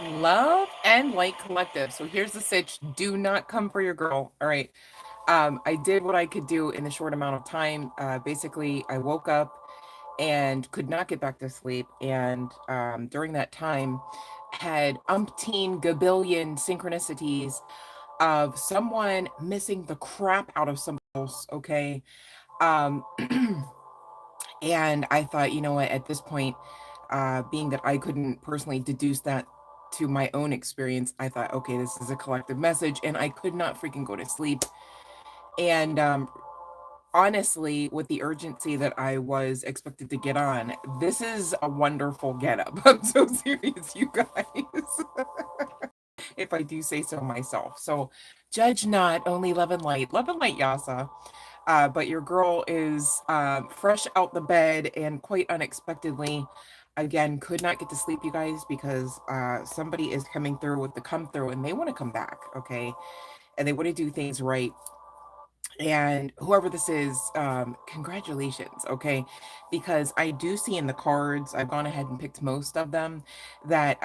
Love and light collective. So here's the sitch. Do not come for your girl. All right. I did what I could do in the short amount of time. Basically, I woke up and could not get back to sleep. And during that time, had umpteen gabillion synchronicities of someone missing the crap out of somebody else. Okay. Um, and I thought, you know what, at this point, being that I couldn't personally deduce that to my own experience, I thought, okay, this is a collective message, and I could not freaking go to sleep. And honestly, with the urgency that I was expected to get on, this is a wonderful get up. I'm so serious, you guys, if I do say so myself. So judge not, only love and light, Yasa. But your girl is fresh out the bed and quite unexpectedly, again, could not get to sleep, you guys, because somebody is coming through with the come through and they want to come back, okay? And they want to do things right. And whoever this is, congratulations, okay? Because I do see in the cards, I've gone ahead and picked most of them, that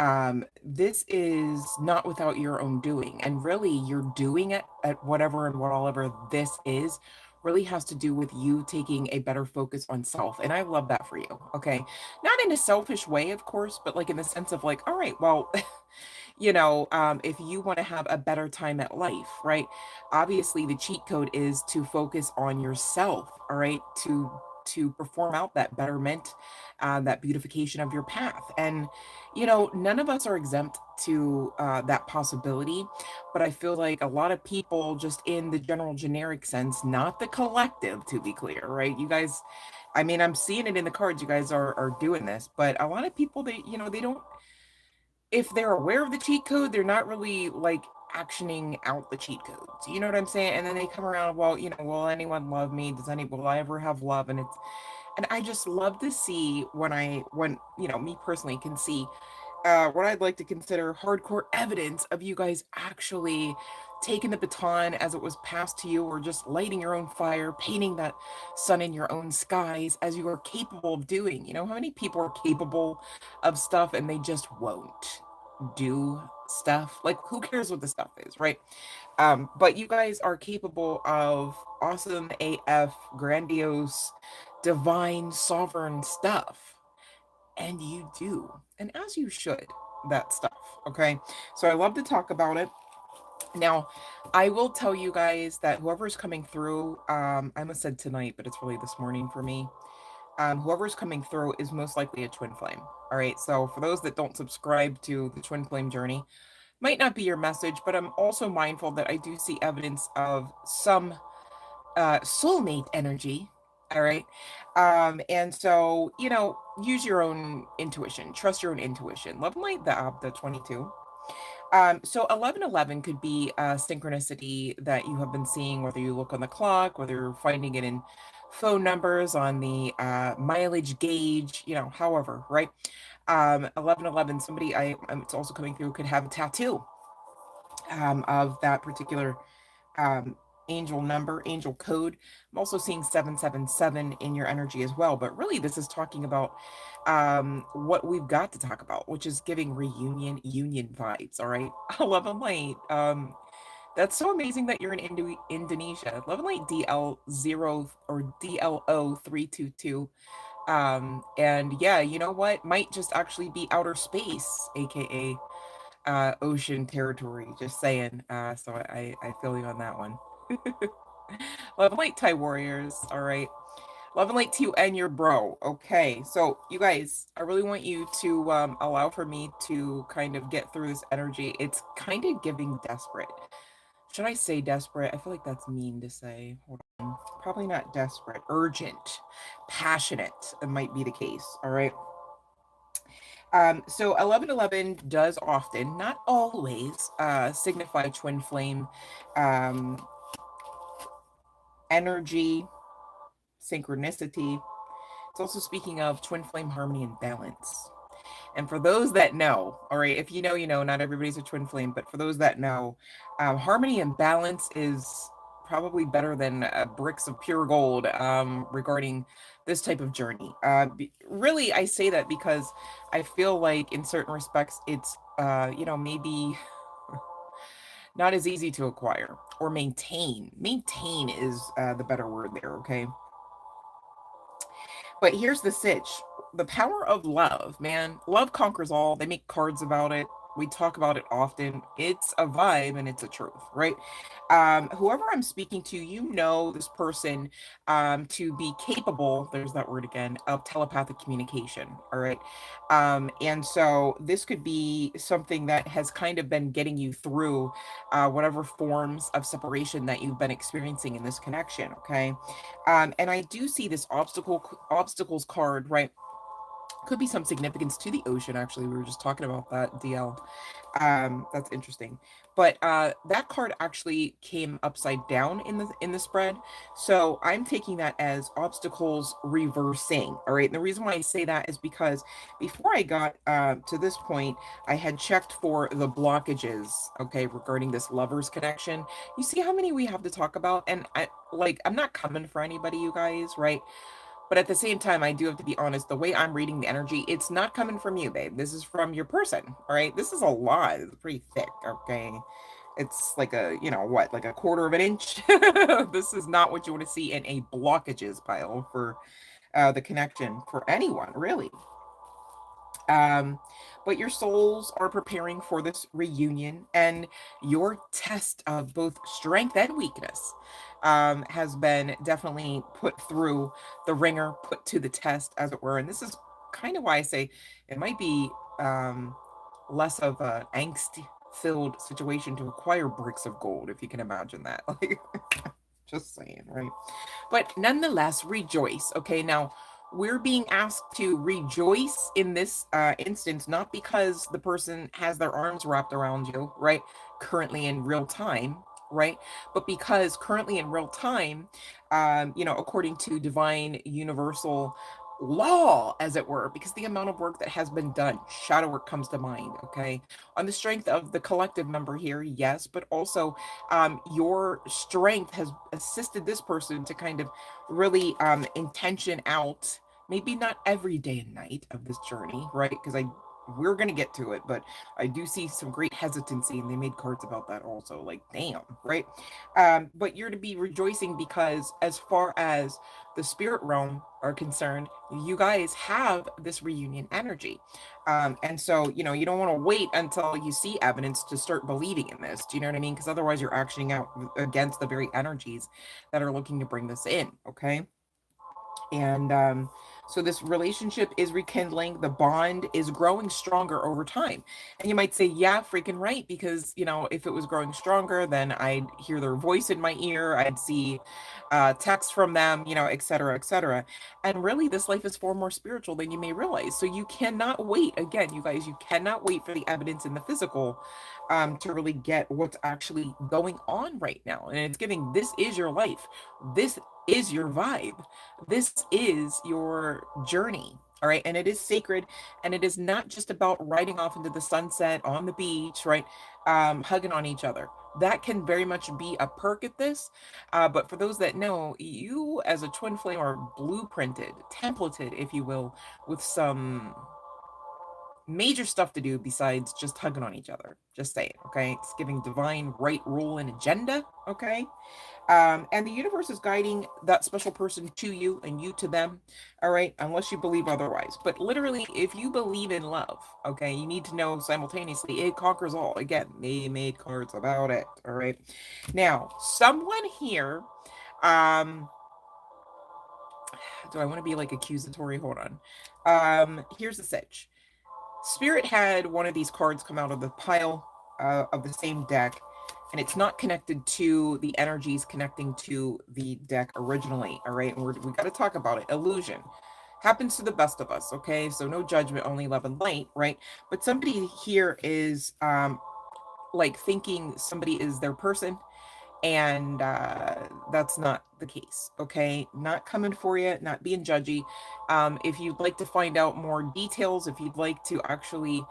this is not without your own doing. And really, you're doing it at whatever and whatever this is, really has to do with you taking a better focus on self. And I love that for you, okay? Not in a selfish way, of course, but like in the sense of like, all right, well, if you want to have a better time at life, right? Obviously, the cheat code is to focus on yourself, all right, to perform out that betterment, that beautification of your path. And none of us are exempt to that possibility, but I feel like a lot of people, just in the general generic sense, not the collective, to be clear, right? You guys, I mean, I'm seeing it in the cards. You guys are doing this, but a lot of people, they don't, if they're aware of the cheat code, they're not really like actioning out the cheat codes. You know what I'm saying? And then they come around, well, will anyone love me? Will I ever have love? And I just love to see when me personally can see what I'd like to consider hardcore evidence of you guys actually taking the baton as it was passed to you, or just lighting your own fire, painting that sun in your own skies as you are capable of doing. How many people are capable of stuff and they just won't do stuff? Like, who cares what the stuff is, right? But you guys are capable of awesome AF, grandiose, divine, sovereign stuff, and you do, and as you should, that stuff. Okay, so I love to talk about it. Now, I will tell you guys that whoever's coming through, I almost said tonight, but it's really this morning for me. Whoever's coming through is most likely a twin flame. All right, so for those that don't subscribe to the twin flame journey, might not be your message, but I'm also mindful that I do see evidence of some soulmate energy. All right. And so, use your own intuition, trust your own intuition. Love and light, the 22. So 1111 could be a synchronicity that you have been seeing, whether you look on the clock, whether you're finding it in phone numbers, on the mileage gauge, however, right? 1111, somebody, it's also coming through, could have a tattoo of that particular um, angel number, angel code. I'm also seeing 777 in your energy as well. But really, this is talking about what we've got to talk about, which is giving reunion, union vibes. All right. I love and light. That's so amazing that you're in Indonesia. Love and light DL0 or DLO322. And yeah, you know what? Might just actually be outer space, aka ocean territory. Just saying. So I feel you on that one. Love and light, Thai warriors. All right. Love and light to you and your bro. Okay. So you guys, I really want you to allow for me to kind of get through this energy. It's kind of giving desperate. Should I say desperate? I feel like that's mean to say. Hold on. Probably not desperate. Urgent. Passionate. It might be the case. All right. So 1111 does often, not always, signify twin flame um, energy, synchronicity. It's also speaking of twin flame harmony and balance. And for those that know, all right, if you know, you know, not everybody's a twin flame, but for those that know, harmony and balance is probably better than bricks of pure gold regarding this type of journey. Really, I say that because I feel like in certain respects, it's maybe not as easy to acquire or maintain. Maintain is the better word there, okay? But here's the sitch. The power of love, man. Love conquers all. They make cards about it. We talk about it often. It's a vibe and it's a truth, right? Whoever I'm speaking to, you know this person to be capable, there's that word again, of telepathic communication, all right? And so this could be something that has kind of been getting you through whatever forms of separation that you've been experiencing in this connection, okay? And I do see this obstacles card, right? Could be some significance to the ocean. Actually, we were just talking about that, DL. That's interesting. But that card actually came upside down in the spread, so I'm taking that as obstacles reversing. All right, and the reason why I say that is because before I got to this point, I had checked for the blockages, okay, regarding this lovers connection. You see how many we have to talk about, and I'm not coming for anybody, you guys, right? But at the same time, I do have to be honest. The way I'm reading the energy, it's not coming from you, babe. This is from your person. All right. This is a lot. It's pretty thick. Okay. It's like like a quarter of an inch. This is not what you want to see in a blockages pile for the connection for anyone, really. Um, but your souls are preparing for this reunion, and your test of both strength and weakness has been definitely put through the ringer, put to the test, as it were. And this is kind of why I say it might be less of an angst filled situation to acquire bricks of gold, if you can imagine that. Like, just saying, right? But nonetheless, rejoice. Okay, now we're being asked to rejoice in this instance, not because the person has their arms wrapped around you, right? Currently in real time, right? But because currently in real time, according to divine universal law, as it were, because the amount of work that has been done, shadow work comes to mind, okay? On the strength of the collective member here, yes, but also your strength has assisted this person to kind of really intention out, maybe not every day and night of this journey, right? Because we're gonna get to it, but I do see some great hesitancy, and they made cards about that also. Like, damn, right? But you're to be rejoicing because, as far as the spirit realm are concerned, you guys have this reunion energy. And so, you don't want to wait until you see evidence to start believing in this. Do you know what I mean? Because otherwise, you're acting out against the very energies that are looking to bring this in. Okay. And so this relationship is rekindling, the bond is growing stronger over time. And you might say, yeah, freaking right, because if it was growing stronger, then I'd hear their voice in my ear, I'd see text from them, et cetera, et cetera. And really, this life is far more spiritual than you may realize. So you cannot wait. Again, you guys, you cannot wait for the evidence in the physical to really get what's actually going on right now. And it's giving, this is your life. This is your vibe. This is your journey. All right. And it is sacred. And it is not just about riding off into the sunset on the beach, right? Hugging on each other. That can very much be a perk at this. But for those that know, you as a twin flame are blueprinted, templated, if you will, with some major stuff to do besides just hugging on each other. Just saying, okay? It's giving divine right, rule, and agenda, okay? And the universe is guiding that special person to you and you to them, all right? Unless you believe otherwise. But literally, if you believe in love, okay, you need to know simultaneously it conquers all. Again, they made cards about it, all right? Now, someone here, do I want to be like accusatory? Hold on. Here's the sitch. Spirit had one of these cards come out of the pile of the same deck, and it's not connected to the energies connecting to the deck originally. All right, and we got to talk about it. Illusion happens to the best of us. Okay, so no judgment, only love and light, right? But somebody here is like thinking somebody is their person, and that's not the case. Okay, not coming for you, not being judgy. If you'd like to find out more details, if you'd like to actually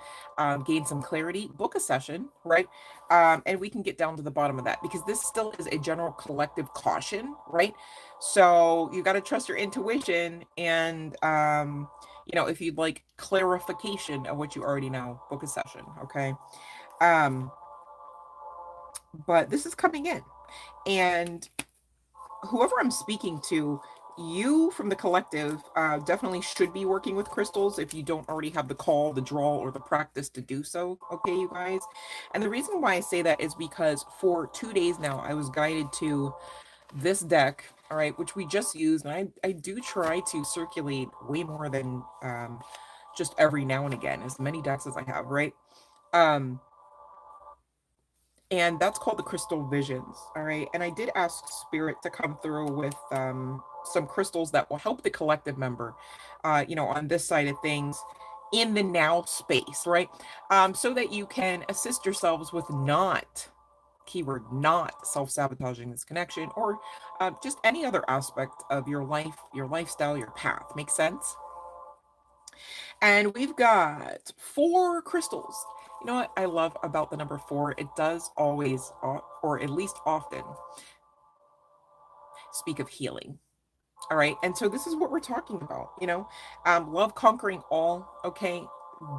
gain some clarity, book a session, right? And we can get down to the bottom of that, because this still is a general collective caution, right? So you got to trust your intuition, and if you'd like clarification of what you already know, book a session. Okay. Um, but this is coming in. And whoever I'm speaking to, you from the collective definitely should be working with crystals if you don't already have the call, the draw, or the practice to do so. Okay, you guys. And the reason why I say that is because for 2 days now, I was guided to this deck, all right, which we just used. And I do try to circulate way more than just every now and again, as many decks as I have, right? Um, and that's called the Crystal Visions. All right, and I did ask Spirit to come through with some crystals that will help the collective member, on this side of things, in the now space, right? So that you can assist yourselves with not, keyword not, self-sabotaging this connection, or just any other aspect of your life, your lifestyle, your path. Make sense? And we've got 4 crystals. You know what I love about the number 4? It does always, or at least often, speak of healing. All right. And so this is what we're talking about. Love conquering all, okay,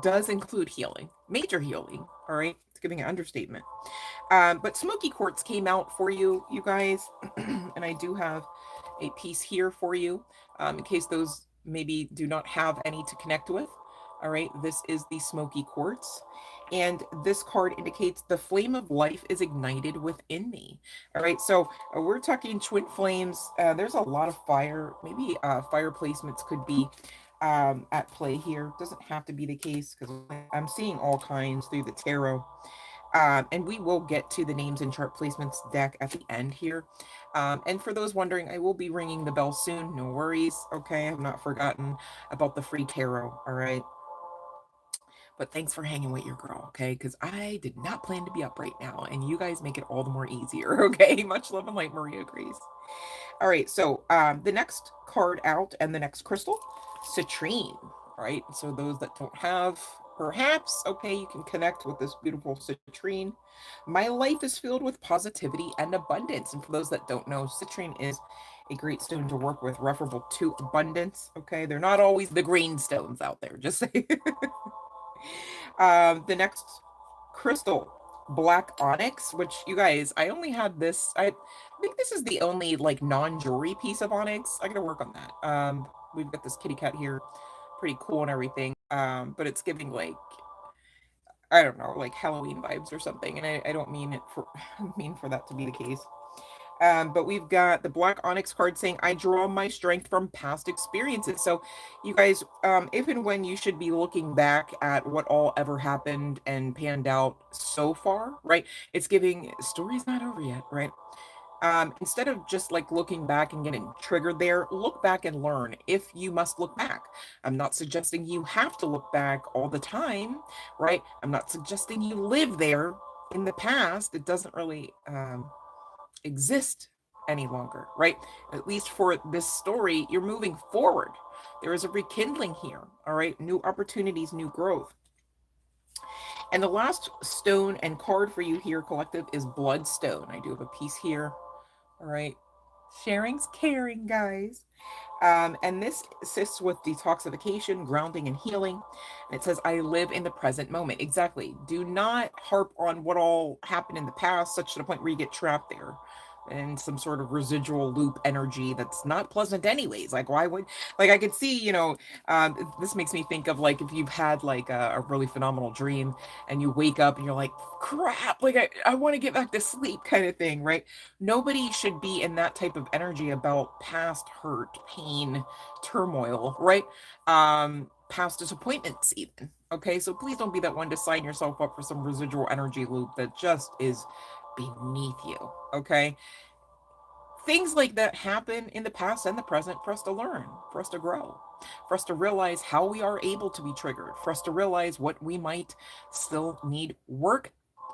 does include healing, major healing. All right. It's giving an understatement. But smoky quartz came out for you, you guys. And I do have a piece here for you, in case those maybe do not have any to connect with. All right, this is the smoky quartz. And this card indicates the flame of life is ignited within me. All right, so we're talking twin flames. There's a lot of fire. Maybe fire placements could be at play here. Doesn't have to be the case because I'm seeing all kinds through the tarot. And we will get to the names and chart placements deck at the end here. And for those wondering, I will be ringing the bell soon. No worries. Okay, I've not forgotten about the free tarot. All right. But thanks for hanging with your girl, okay? Because I did not plan to be up right now, and you guys make it all the more easier, okay? Much love and light, Maria Grace. All right, so the next card out and the next crystal, citrine, right? So those that don't have, perhaps, okay, you can connect with this beautiful citrine. My life is filled with positivity and abundance. And for those that don't know, citrine is a great stone to work with, referable to abundance, okay? They're not always the green stones out there, just say. The next crystal, black onyx, which you guys, I only had this. I think this is the only like non-jewelry piece of onyx. I gotta work on that. We've got this kitty cat here, pretty cool and everything. But it's giving like, I don't know, like Halloween vibes or something. And I don't mean it for mean for that to be the case. But we've got the black onyx card saying, I draw my strength from past experiences. So, you guys, if and when you should be looking back at what all ever happened and panned out so far, right? It's giving, story's not over yet, right? Instead of just like looking back and getting triggered there, look back and learn if you must look back. I'm not suggesting you have to look back all the time, right? I'm not suggesting you live there in the past. It doesn't really, exist any longer, right? At least for this story, you're moving forward. There is a rekindling here, all right? New opportunities, new growth. And the last stone and card for you here, collective, is Bloodstone. I do have a piece here, all right? Sharing's caring, guys. And this assists with detoxification, grounding, and healing. And it says, I live in the present moment. Exactly. Do not harp on what all happened in the past, such to the point where you get trapped there in some sort of residual loop energy that's not pleasant anyways. Like, why would, like, I could see, this makes me think of like if you've had like a really phenomenal dream and you wake up and you're like, crap, like I want to get back to sleep kind of thing, right? Nobody should be in that type of energy about past hurt, pain, turmoil, right? Past disappointments even. Okay, so please don't be that one to sign yourself up for some residual energy loop that just is beneath you. Okay, things like that happen in the past and the present for us to learn, for us to grow, for us to realize how we are able to be triggered, for us to realize what we might still need work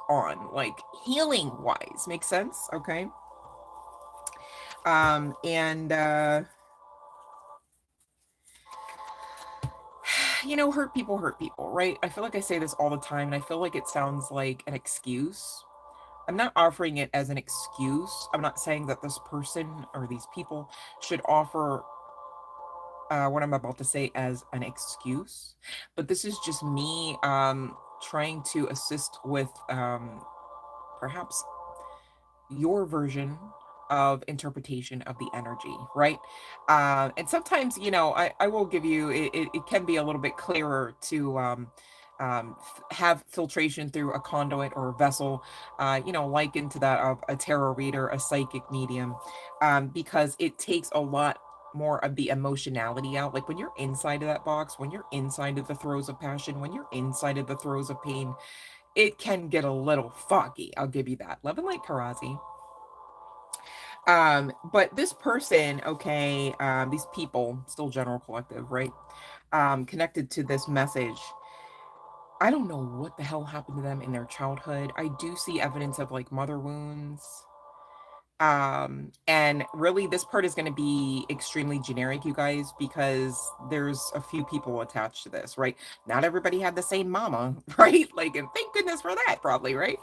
on, like healing wise. Makes sense? Okay. And hurt people, right? I feel like I say this all the time, and I feel like it sounds like an excuse. I'm not offering it as an excuse. I'm not saying that this person or these people should offer what I'm about to say as an excuse, but this is just me trying to assist with perhaps your version of interpretation of the energy, right? And sometimes, I will give you, it can be a little bit clearer to have filtration through a conduit or a vessel, likened to that of a tarot reader, a psychic medium, because it takes a lot more of the emotionality out. Like when you're inside of that box, when you're inside of the throes of passion, when you're inside of the throes of pain, it can get a little foggy. I'll give you that. Love and light, Karazi. But this person, okay, these people, still general collective, right? Connected to this message. I don't know what the hell happened to them in their childhood. I do see evidence of like mother wounds. And really this part is going to be extremely generic, you guys, because there's a few people attached to this, right? Not everybody had the same mama, right? Like, and thank goodness for that, probably, right?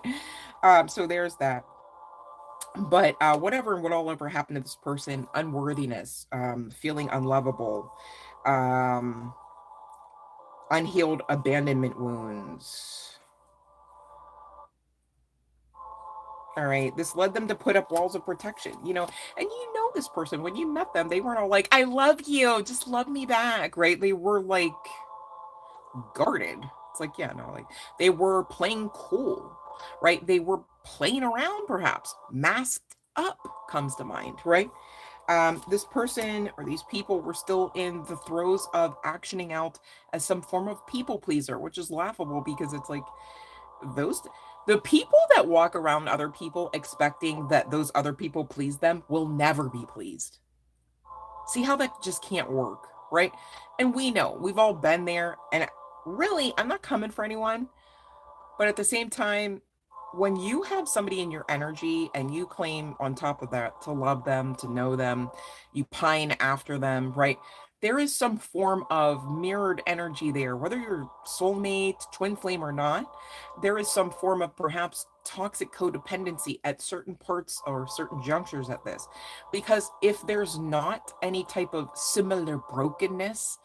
So there's that. But whatever and what all ever happened to this person, unworthiness, feeling unlovable, um unhealed abandonment wounds. All right, this led them to put up walls of protection, and this person, when you met them, they weren't all like, I love you, just love me back, right? They were like guarded. It's like, yeah, no, like they were playing cool, right? They were playing around, perhaps masked up comes to mind, right? This person or these people were still in the throes of actioning out as some form of people pleaser, which is laughable because it's like those the people that walk around other people expecting that those other people please them will never be pleased. See how that just can't work, right? And we know, we've all been there. And really, I'm not coming for anyone, but at the same time, when you have somebody in your energy and you claim on top of that to love them, to know them, you pine after them, right? There is some form of mirrored energy there, whether you're soulmate, twin flame or not. There is some form of perhaps toxic codependency at certain parts or certain junctures at this. Because if there's not any type of similar brokenness,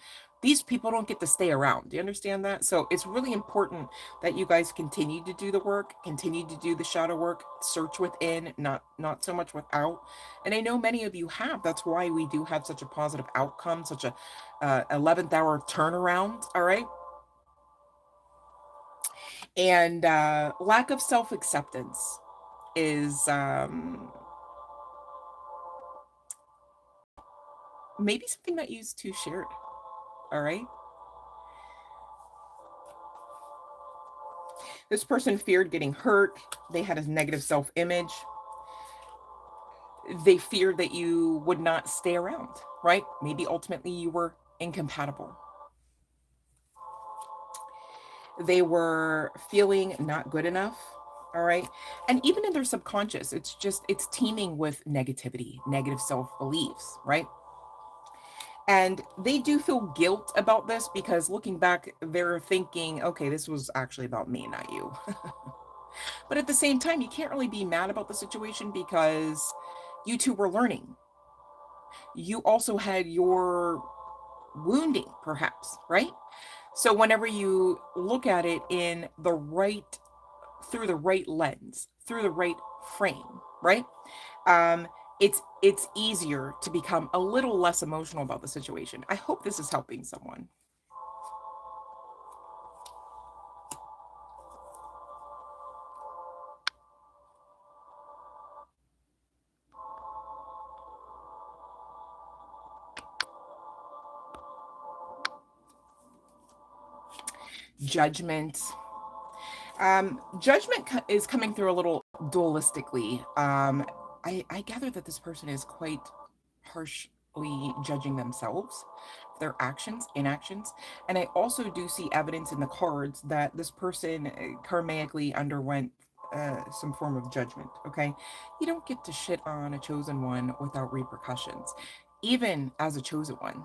these people don't get to stay around. Do you understand that? So it's really important that you guys continue to do the work, continue to do the shadow work, search within, not so much without. And I know many of you have. That's why we do have such a positive outcome, such a 11th hour turnaround. All right. And lack of self acceptance is maybe something that you two shared. All right. This person feared getting hurt. They had a negative self image. They feared that you would not stay around, right? Maybe ultimately you were incompatible. They were feeling not good enough. All right. And even in their subconscious, it's teeming with negativity, negative self beliefs, right? And they do feel guilt about this because looking back, they're thinking, okay, this was actually about me, not you. But at the same time, you can't really be mad about the situation because you two were learning. You also had your wounding, perhaps, right? So whenever you look at it in the right, through the right lens, through the right frame, right? Um, it's easier to become a little less emotional about the situation. I hope this is helping someone. Judgment. Judgment is coming through a little dualistically. I gather that this person is quite harshly judging themselves, their actions, inactions. And I also do see evidence in the cards that this person karmically underwent some form of judgment. Okay. You don't get to shit on a chosen one without repercussions, even as a chosen one,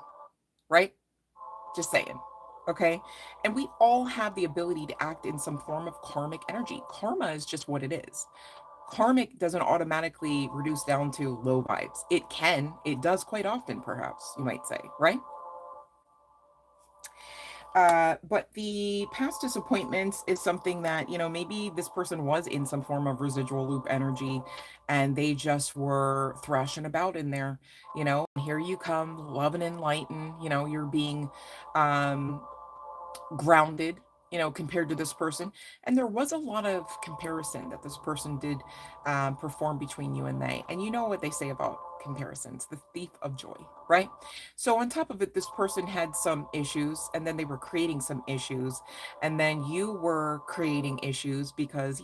right? Just saying. Okay. And we all have the ability to act in some form of karmic energy. Karma is just what it is. Karmic doesn't automatically reduce down to low vibes. It can, it does quite often, perhaps, you might say, right? But the past disappointments is something that, maybe this person was in some form of residual loop energy and they just were thrashing about in there, and here you come, love and enlighten, you're being um, grounded, compared to this person. And there was a lot of comparison that this person did perform between you and they. And you know what they say about comparisons, the thief of joy, right? So, on top of it, this person had some issues and then they were creating some issues. And then you were creating issues because,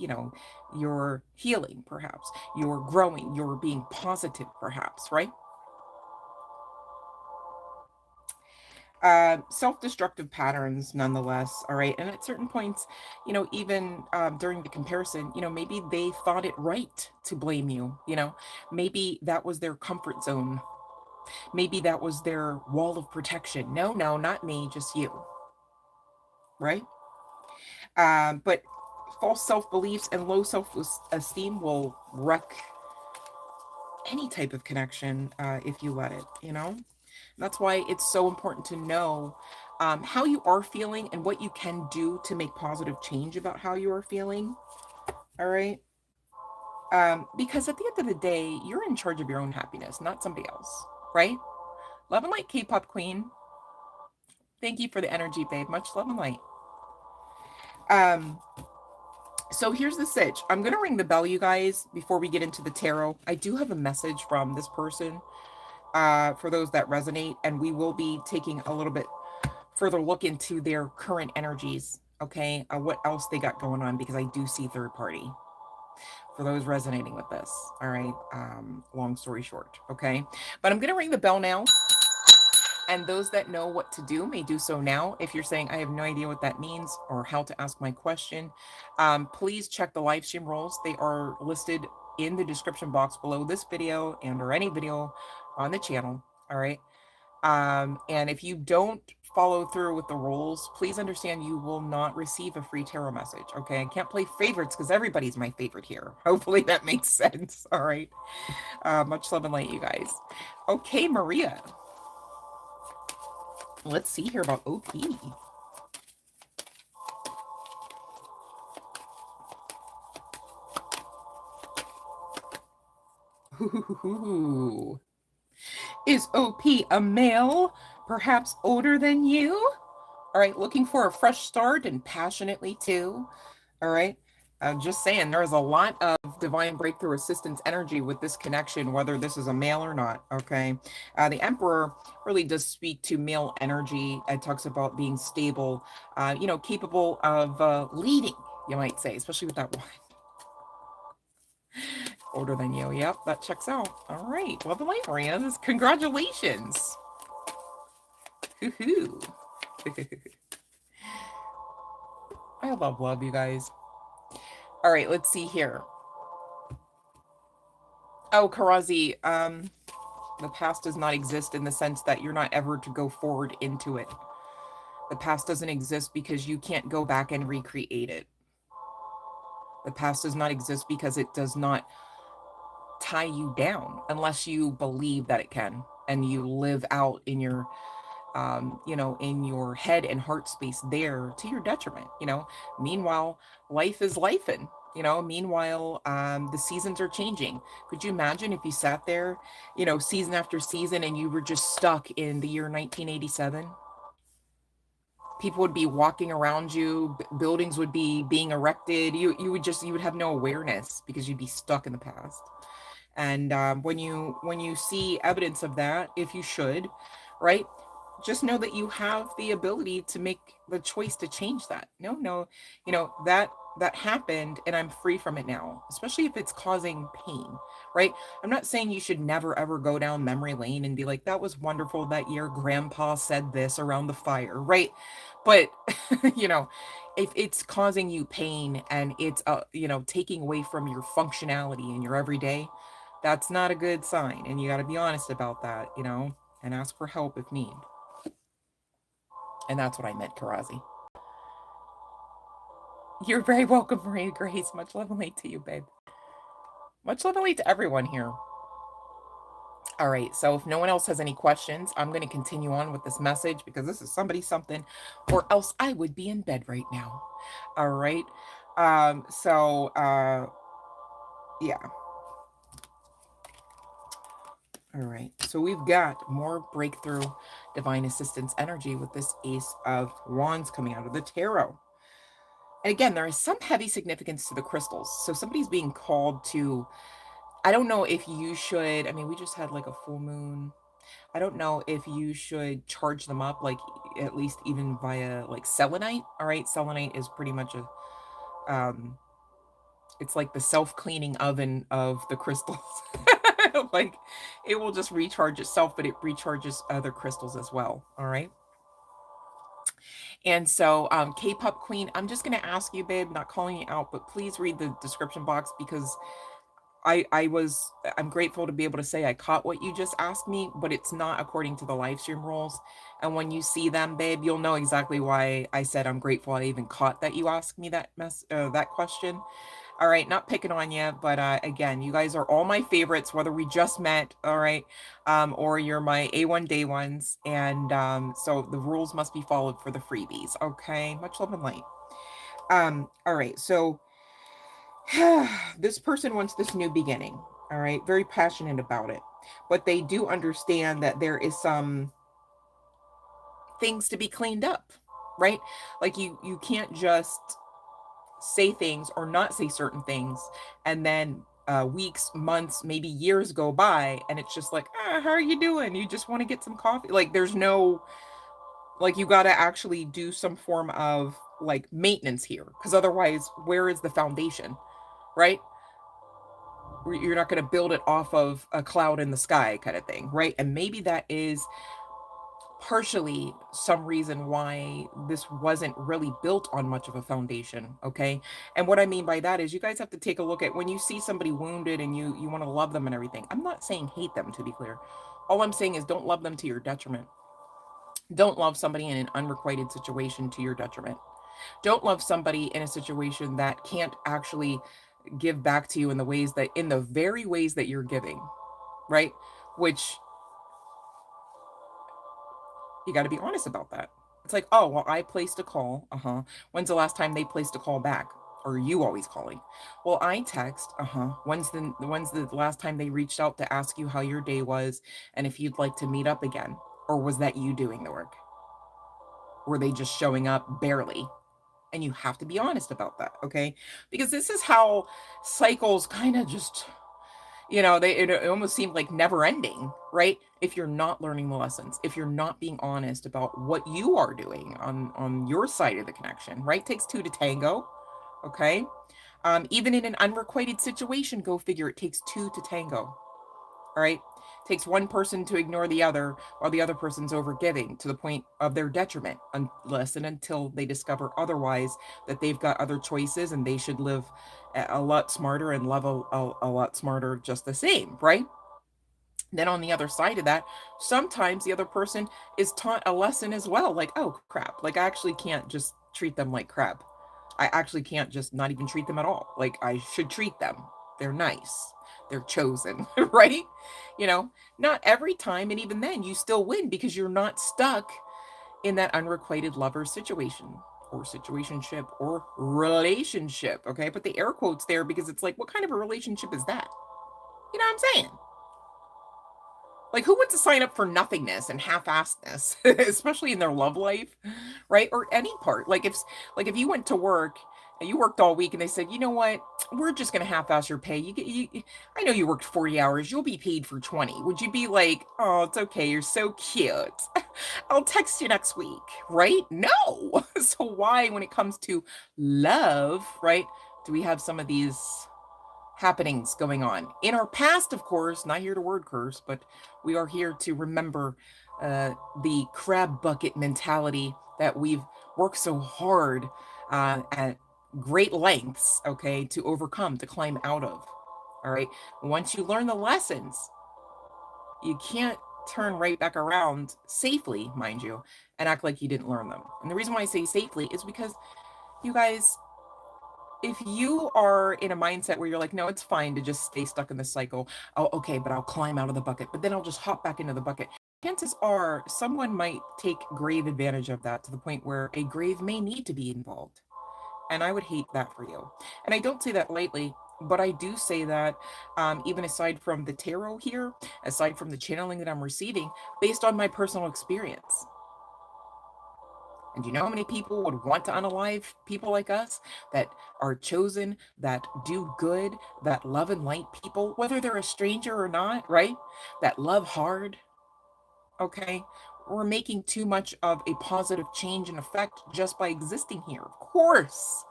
you're healing, perhaps, you're growing, you're being positive, perhaps, right? Self-destructive patterns nonetheless, all right, and at certain points, even during the comparison, maybe they thought it right to blame you, maybe that was their comfort zone, maybe that was their wall of protection. No, no, not me, just you, right? But false self-beliefs and low self-esteem will wreck any type of connection, if you let it, That's why it's so important to know how you are feeling and what you can do to make positive change about how you are feeling. All right. Because at the end of the day, you're in charge of your own happiness, not somebody else. Right? Love and light, K pop queen. Thank you for the energy, babe. Much love and light. Um, so here's the sitch. I'm going to ring the bell, you guys, before we get into the tarot. I do have a message from this person for those that resonate, and we will be taking a little bit further look into their current energies, okay? What else they got going on, because I do see third party for those resonating with this, all right? Long story short, okay? But I'm going to ring the bell now, and those that know what to do may do so now. If you're saying, I have no idea what that means or how to ask my question, please check the live stream rules. They are listed in the description box below this video and or any video on the channel, all right? And if you don't follow through with the rules, please understand you will not receive a free tarot message. Okay. I can't play favorites because everybody's my favorite here. Hopefully that makes sense. All right. Much love and light, you guys. Okay, Maria. Let's see here about OP. Ooh. Is OP a male, perhaps older than you? All right, looking for a fresh start and passionately too. All right. I'm just saying there's a lot of divine breakthrough assistance energy with this connection, whether this is a male or not. Okay. The Emperor really does speak to male energy. It talks about being stable, capable of leading, you might say, especially with that one. Older than you. Yep, that checks out. All right. Love and light, Maria. Congratulations. Hoo-hoo. I love you guys. All right, let's see here. Oh, Karazi, the past does not exist in the sense that you're not ever to go forward into it. The past doesn't exist because you can't go back and recreate it. The past does not exist because it does not tie you down unless you believe that it can and you live out in your in your head and heart space there to your detriment, Meanwhile, life is lifing, Meanwhile, the seasons are changing. Could you imagine if you sat there, season after season and you were just stuck in the year 1987? People would be walking around you, buildings would be being erected. You would have no awareness because you'd be stuck in the past. And when you see evidence of that, if you should, right, just know that you have the ability to make the choice to change that. No, that happened and I'm free from it now, especially if it's causing pain, right? I'm not saying you should never ever go down memory lane and be like, that was wonderful that your grandpa said this around the fire, right? But if it's causing you pain and it's taking away from your functionality in your everyday, that's not a good sign. And you got to be honest about that, and ask for help if need. And that's what I meant, Karazi. You're very welcome, Maria Grace. Much love and light to you, babe. Much love and light to everyone here. All right, so if no one else has any questions, I'm going to continue on with this message because this is somebody something, or else I would be in bed right now. All right. Yeah. All right. So we've got more breakthrough divine assistance energy with this Ace of Wands coming out of the tarot. And again, there is some heavy significance to the crystals. So somebody's being called to, I don't know if you should, I mean, we just had like a full moon. I don't know if you should charge them up, like at least even via like selenite. All right. Selenite is pretty much it's like the self-cleaning oven of the crystals. Like it will just recharge itself, but it recharges other crystals as well. All right. And so, K-pop queen, I'm just gonna ask you, babe, not calling you out, but please read the description box because I'm grateful to be able to say I caught what you just asked me, but it's not according to the live stream rules. And when you see them, babe, you'll know exactly why I said I'm grateful I even caught that you asked me that question. All right, not picking on you, but again, you guys are all my favorites, whether we just met, all right, or you're my A1 day ones, and so the rules must be followed for the freebies. Okay, much love and light. All right, so this person wants this new beginning. All right, very passionate about it, but they do understand that there is some things to be cleaned up, right? Like you can't just say things or not say certain things and then weeks, months, maybe years go by and it's just like, how are you doing? You just want to get some coffee. Like there's no, like you got to actually do some form of like maintenance here because otherwise where is the foundation, right? You're not going to build it off of a cloud in the sky kind of thing, right? And maybe that is partially some reason why this wasn't really built on much of a foundation. Okay. And what I mean by that is you guys have to take a look at when you see somebody wounded and you want to love them and everything. I'm not saying hate them, to be clear. All I'm saying is don't love them to your detriment. Don't love somebody in an unrequited situation to your detriment. Don't love somebody in a situation that can't actually give back to you in the ways that, in the very ways that you're giving, right? Which you got to be honest about that. It's like, oh, well, I placed a call. When's the last time they placed a call back? Or are you always calling? Well, I text. When's the last time they reached out to ask you how your day was and if you'd like to meet up again? Or was that you doing the work? Were they just showing up barely? And you have to be honest about that, okay? Because this is how cycles kind of just, it almost seemed like never ending, right? If you're not learning the lessons, if you're not being honest about what you are doing on your side of the connection, right? Takes two to tango, okay? Even in an unrequited situation, go figure, it takes two to tango. All right. It takes one person to ignore the other while the other person's overgiving to the point of their detriment, unless and until they discover otherwise, that they've got other choices and they should live a lot smarter and love a lot smarter just the same, right? Then on the other side of that, sometimes the other person is taught a lesson as well, like, oh crap, like I actually can't just treat them like crap. I actually can't just not even treat them at all. Like I should treat them. They're nice. They're chosen, right? You know, not every time, and even then you still win because you're not stuck in that unrequited lover situation or situationship or relationship. Okay, put the air quotes there because it's like, what kind of a relationship is that? You know what I'm saying? Like, who wants to sign up for nothingness and half-assedness, especially in their love life, right? Or any part. Like if you went to work and you worked all week and they said, you know what, we're just gonna half-ass your pay. I know you worked 40 hours, you'll be paid for 20. Would you be like, oh, it's okay, you're so cute. I'll text you next week, right? No. So why, when it comes to love, right, do we have some of these happenings going on in our past? Of course, not here to word curse, but we are here to remember the crab bucket mentality that we've worked so hard at great lengths, okay, to overcome, to climb out of. All right, once you learn the lessons, you can't turn right back around safely, mind you, and act like you didn't learn them. And the reason why I say safely is because you guys, if you are in a mindset where you're like, no, it's fine to just stay stuck in this cycle. Oh, okay, but I'll climb out of the bucket, but then I'll just hop back into the bucket. Chances are someone might take grave advantage of that to the point where a grave may need to be involved. And I would hate that for you. And I don't say that lightly, but I do say that even aside from the tarot here, aside from the channeling that I'm receiving, based on my personal experience. And do you know how many people would want to unalive people like us that are chosen, that do good, that love and light people, whether they're a stranger or not, right? That love hard, okay? We're making too much of a positive change and effect just by existing here. Of course,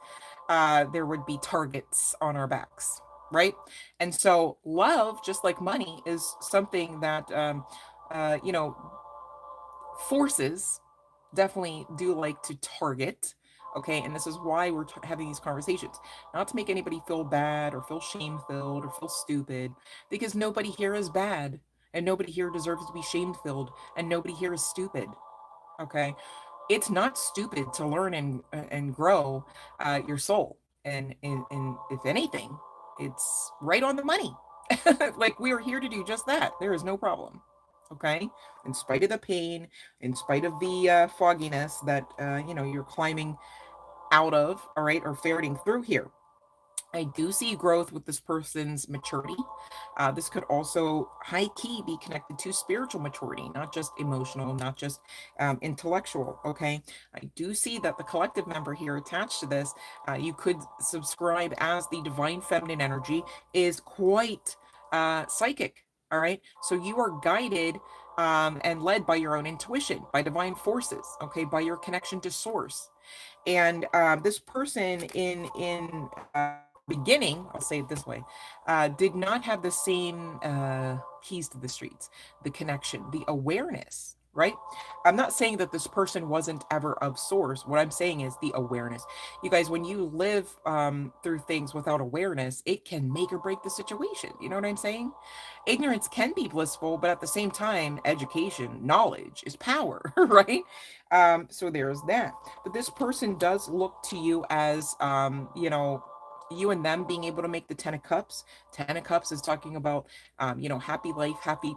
there would be targets on our backs, right? And so, love, just like money, is something that, you know, forces definitely do like to target. Okay, and this is why we're having these conversations, not to make anybody feel bad or feel shame filled or feel stupid, because nobody here is bad and nobody here deserves to be shame filled and nobody here is stupid. Okay, it's not stupid to learn and grow your soul, and if anything, it's right on the money. Like, we are here to do just that. There is no problem. Okay, in spite of the pain, in spite of the fogginess that you're climbing out of, all right, or ferreting through here, I do see growth with this person's maturity. This could also high key be connected to spiritual maturity, not just emotional, not just intellectual. Okay. I do see that the collective member here attached to this, you could subscribe as the divine feminine energy, is quite psychic. All right. So you are guided and led by your own intuition, by divine forces, okay, by your connection to source. And this person in beginning, I'll say it this way, did not have the same keys to the streets, the connection, the awareness, right? I'm not saying that this person wasn't ever of source. What I'm saying is the awareness. You guys, when you live through things without awareness, it can make or break the situation. You know what I'm saying? Ignorance can be blissful, but at the same time, education, knowledge is power, right? So there's that. But this person does look to you as, you and them being able to make the 10 of cups. 10 of cups is talking about happy life, happy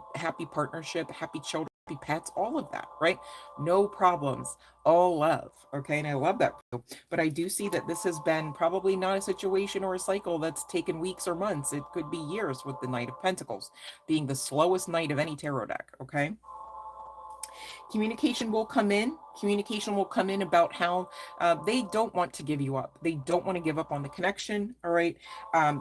partnership, happy children, happy pets, all of that, right? No problems, all love. Okay, and I love that. But I do see that this has been probably not a situation or a cycle that's taken weeks or months. It could be years, with the Knight of Pentacles being the slowest knight of any tarot deck. Okay, communication will come in about how they don't want to give you up. They don't want to give up on the connection. All right,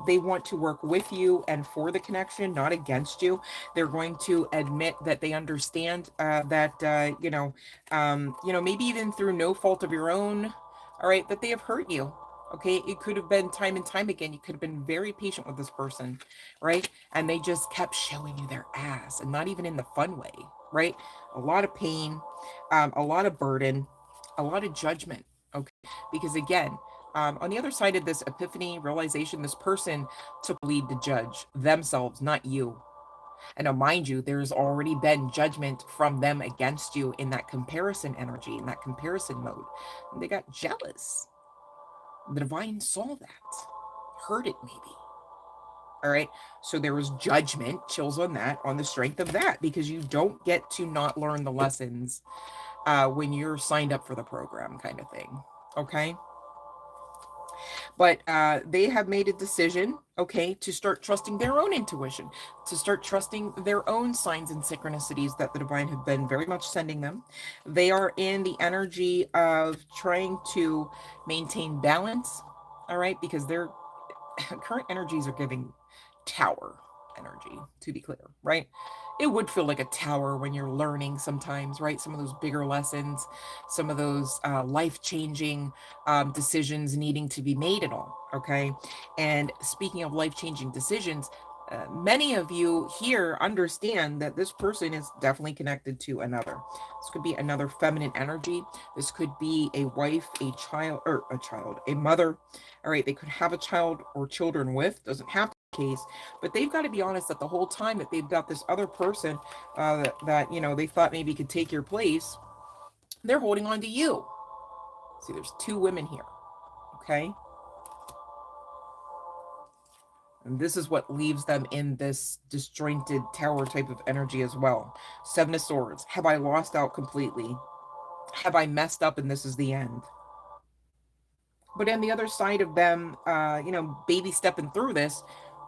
they want to work with you and for the connection, not against you. They're going to admit that they understand that maybe even through no fault of your own, all right, that they have hurt you. Okay, it could have been time and time again. You could have been very patient with this person, right? And they just kept showing you their ass, and not even in the fun way, right? A lot of pain, a lot of burden, a lot of judgment. Okay, because again, on the other side of this epiphany realization, this person took lead to judge themselves, not you. And now, mind you, there's already been judgment from them against you in that comparison energy, in that comparison mode. And they got jealous. The divine saw that, heard it maybe. All right. So there was judgment, chills on that, on the strength of that, because you don't get to not learn the lessons when you're signed up for the program, kind of thing. Okay. But they have made a decision, okay, to start trusting their own intuition, to start trusting their own signs and synchronicities that the divine have been very much sending them. They are in the energy of trying to maintain balance, all right, because their current energies are giving tower energy, to be clear, right? It would feel like a tower when you're learning sometimes, right? Some of those bigger lessons, some of those life changing decisions needing to be made, and all. Okay. And speaking of life changing decisions, many of you here understand that this person is definitely connected to another. This could be another feminine energy. This could be a wife, a mother. All right. They could have a child or children with, doesn't have to be the case, but they've got to be honest that the whole time that they've got this other person that they thought maybe could take your place, they're holding on to you. See, there's two women here. Okay. And this is what leaves them in this disjointed tower type of energy as well. Seven of Swords. Have I lost out completely? Have I messed up and this is the end? But on the other side of them, baby stepping through this,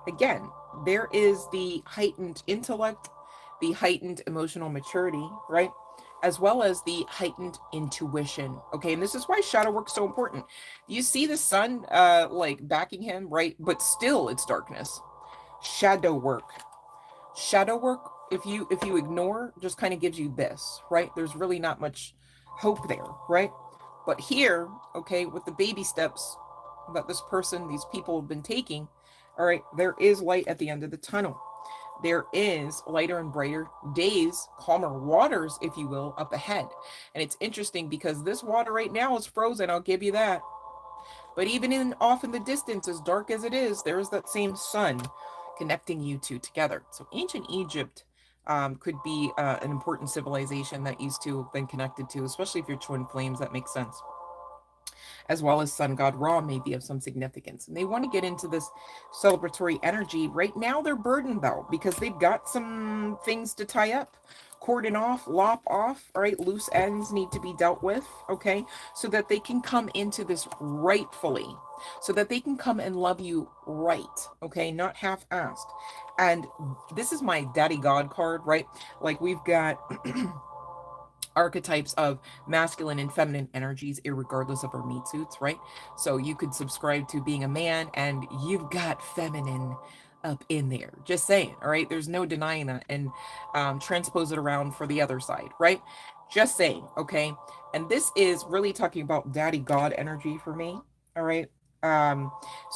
again, there is the heightened intellect, the heightened emotional maturity, right? As well as the heightened intuition. Okay, and this is why shadow work is so important. You see the sun like backing him, right? But still it's darkness. Shadow work. Shadow work, if you ignore, just kind of gives you this, right? There's really not much hope there, right? But here, okay, with the baby steps that this person, these people have been taking, all right, there is light at the end of the tunnel. There is lighter and brighter days, calmer waters, if you will, up ahead. And it's interesting because this water right now is frozen, I'll give you that. But even in off in the distance, as dark as it is, there is that same sun connecting you two together. So ancient Egypt could be an important civilization that used to have been connected to, especially if you're twin flames, that makes sense. As well as sun god Ra may be of some significance. And they want to get into this celebratory energy. Right now they're burdened though, because they've got some things to tie up, cordon off, lop off, all right? Loose ends need to be dealt with, okay? So that they can come into this rightfully, so that they can come and love you right, okay? Not half-assed. And this is my daddy God card, right? Like we've got archetypes of masculine and feminine energies, irregardless of our meat suits, right? So you could subscribe to being a man and you've got feminine up in there. Just saying, all right? There's no denying that. And transpose it around for the other side, right? Just saying, okay? And this is really talking about daddy God energy for me, all right?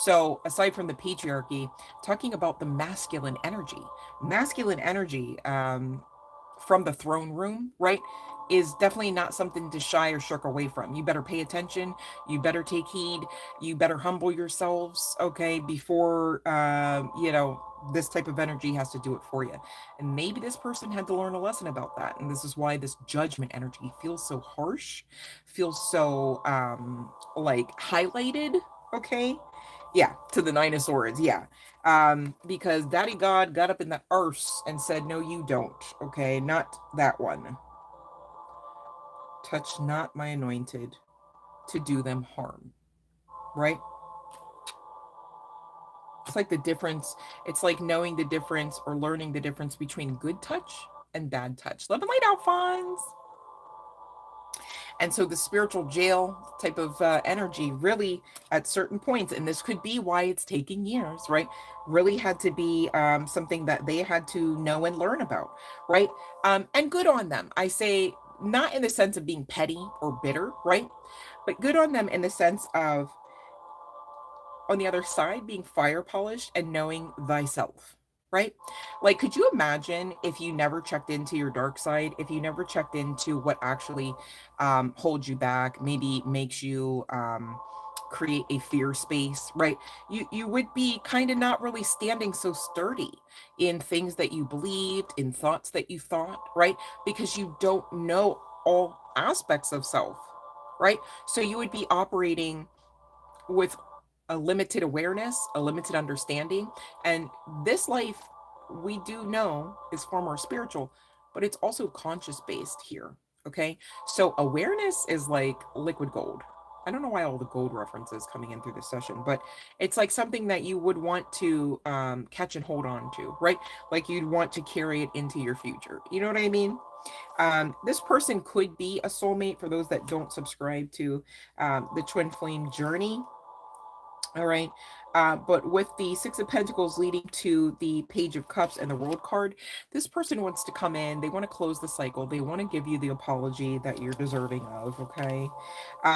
So aside from the patriarchy, talking about the masculine energy, from the throne room, right, is definitely not something to shy or shirk away from. You better pay attention. You better take heed. You better humble yourselves, okay, before, this type of energy has to do it for you. And maybe this person had to learn a lesson about that. And this is why this judgment energy feels so harsh, feels so, like highlighted, okay? Yeah, to the Nine of Swords, yeah. Because Daddy God got up in the arse and said, no, you don't, okay? Not that one. Touch not my anointed to do them harm, right? It's like the difference. It's like knowing the difference or learning the difference between good touch and bad touch. Love and light, Alphonse. And so the spiritual jail type of energy really at certain points, and this could be why it's taking years, right? Really had to be something that they had to know and learn about, right? And good on them. I say not in the sense of being petty or bitter, right? But good on them in the sense of, on the other side, being fire polished and knowing thyself, right? Like, could you imagine if you never checked into your dark side, if you never checked into what actually holds you back, maybe makes you create a fear space, right? You would be kind of not really standing so sturdy in things that you believed, in thoughts that you thought, right? Because you don't know all aspects of self, right? So you would be operating with a limited awareness, a limited understanding. And this life, we do know, is far more spiritual, but it's also conscious based here. Okay. So awareness is like liquid gold. I don't know why all the gold references coming in through this session, but it's like something that you would want to catch and hold on to, right? Like you'd want to carry it into your future. You know what I mean? This person could be a soulmate for those that don't subscribe to the twin flame journey. All right. But with the Six of Pentacles leading to the Page of Cups and the World card, this person wants to come in. They want to close the cycle. They want to give you the apology that you're deserving of. Okay.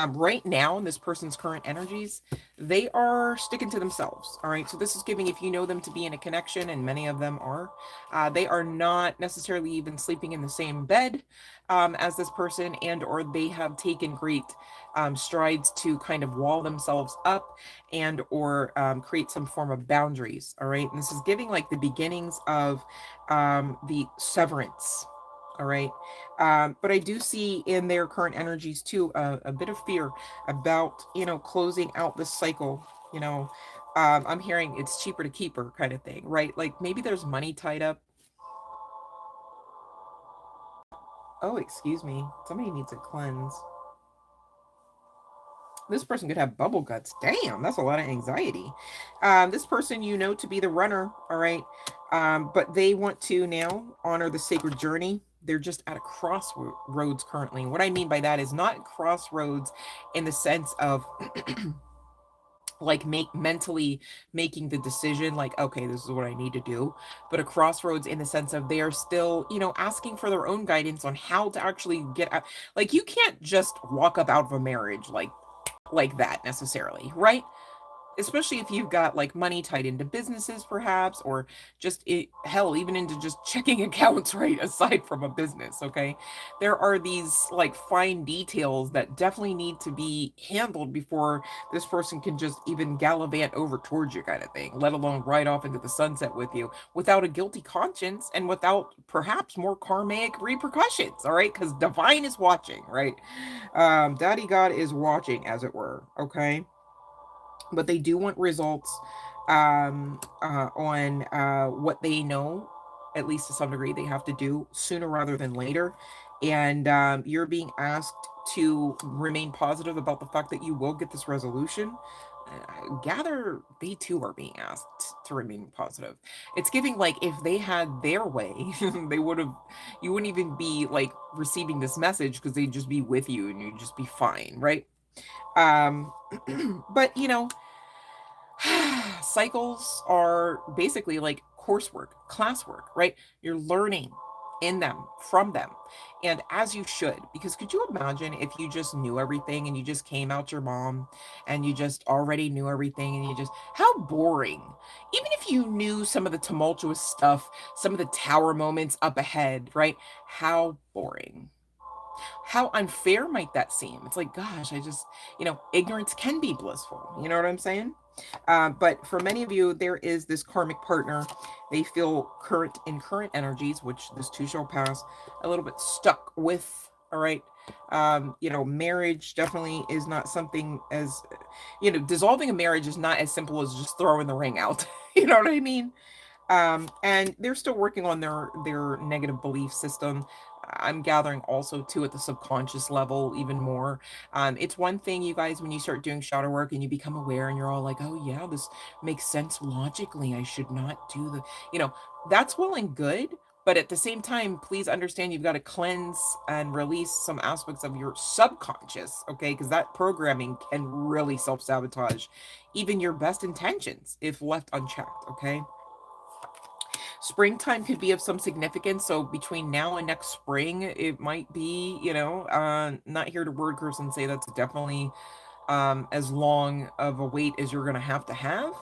Right now, in this person's current energies, they are sticking to themselves. All right. So this is giving, if you know them to be in a connection, and many of them are, they are not necessarily even sleeping in the same bed as this person, and or they have taken great strides to kind of wall themselves up and or create some form of boundaries. All right. And this is giving like the beginnings of the severance. All right. But I do see in their current energies too a bit of fear about, closing out this cycle you know. I'm hearing it's cheaper to keep her kind of thing, right? Like maybe there's money tied up. Oh, excuse me. Somebody needs a cleanse. This person could have bubble guts. Damn, that's a lot of anxiety. This person you know to be the runner, all right? But they want to now honor the sacred journey. They're just at a crossroads currently. What I mean by that is not crossroads in the sense of like make mentally making the decision like okay this is what I need to do, but a crossroads in the sense of they are still asking for their own guidance on how to actually get out. Like you can't just walk up out of a marriage like that necessarily, right? Especially if you've got like money tied into businesses perhaps, or just hell even into just checking accounts, right, aside from a business. Okay, there are these like fine details that definitely need to be handled before this person can just even gallivant over towards you kind of thing, let alone ride off into the sunset with you without a guilty conscience and without perhaps more karmic repercussions. All right, because divine is watching, right? Daddy God is watching, as it were. Okay, but they do want results on what they know, at least to some degree, they have to do sooner rather than later. And you're being asked to remain positive about the fact that you will get this resolution. I gather they too are being asked to remain positive. It's giving like if they had their way, they would have, you wouldn't even be like receiving this message because they'd just be with you and you'd just be fine, right? Um, but cycles are basically like coursework, classwork, right? You're learning in them, from them, and as you should. Because could you imagine if you just knew everything and you just came out your mom and you just already knew everything and you just, how boring. Even if you knew some of the tumultuous stuff, some of the tower moments up ahead, right? How boring. How unfair might that seem? It's like, gosh, ignorance can be blissful. You know what I'm saying? But for many of you, there is this karmic partner. They feel current energies, which this too shall pass, a little bit stuck with. All right. Marriage definitely is not something as, dissolving a marriage is not as simple as just throwing the ring out. You know what I mean? And they're still working on their negative belief system. I'm gathering also too at the subconscious level even more. It's one thing, you guys, when you start doing shadow work and you become aware and you're all like, oh yeah, this makes sense logically, I should not do the, you know that's well and good. But at the same time, please understand you've got to cleanse and release some aspects of your subconscious, okay? Because that programming can really self-sabotage even your best intentions if left unchecked, okay? Springtime could be of some significance. So between now and next spring, it might be, not here to word curse and say that's definitely as long of a wait as you're going to have,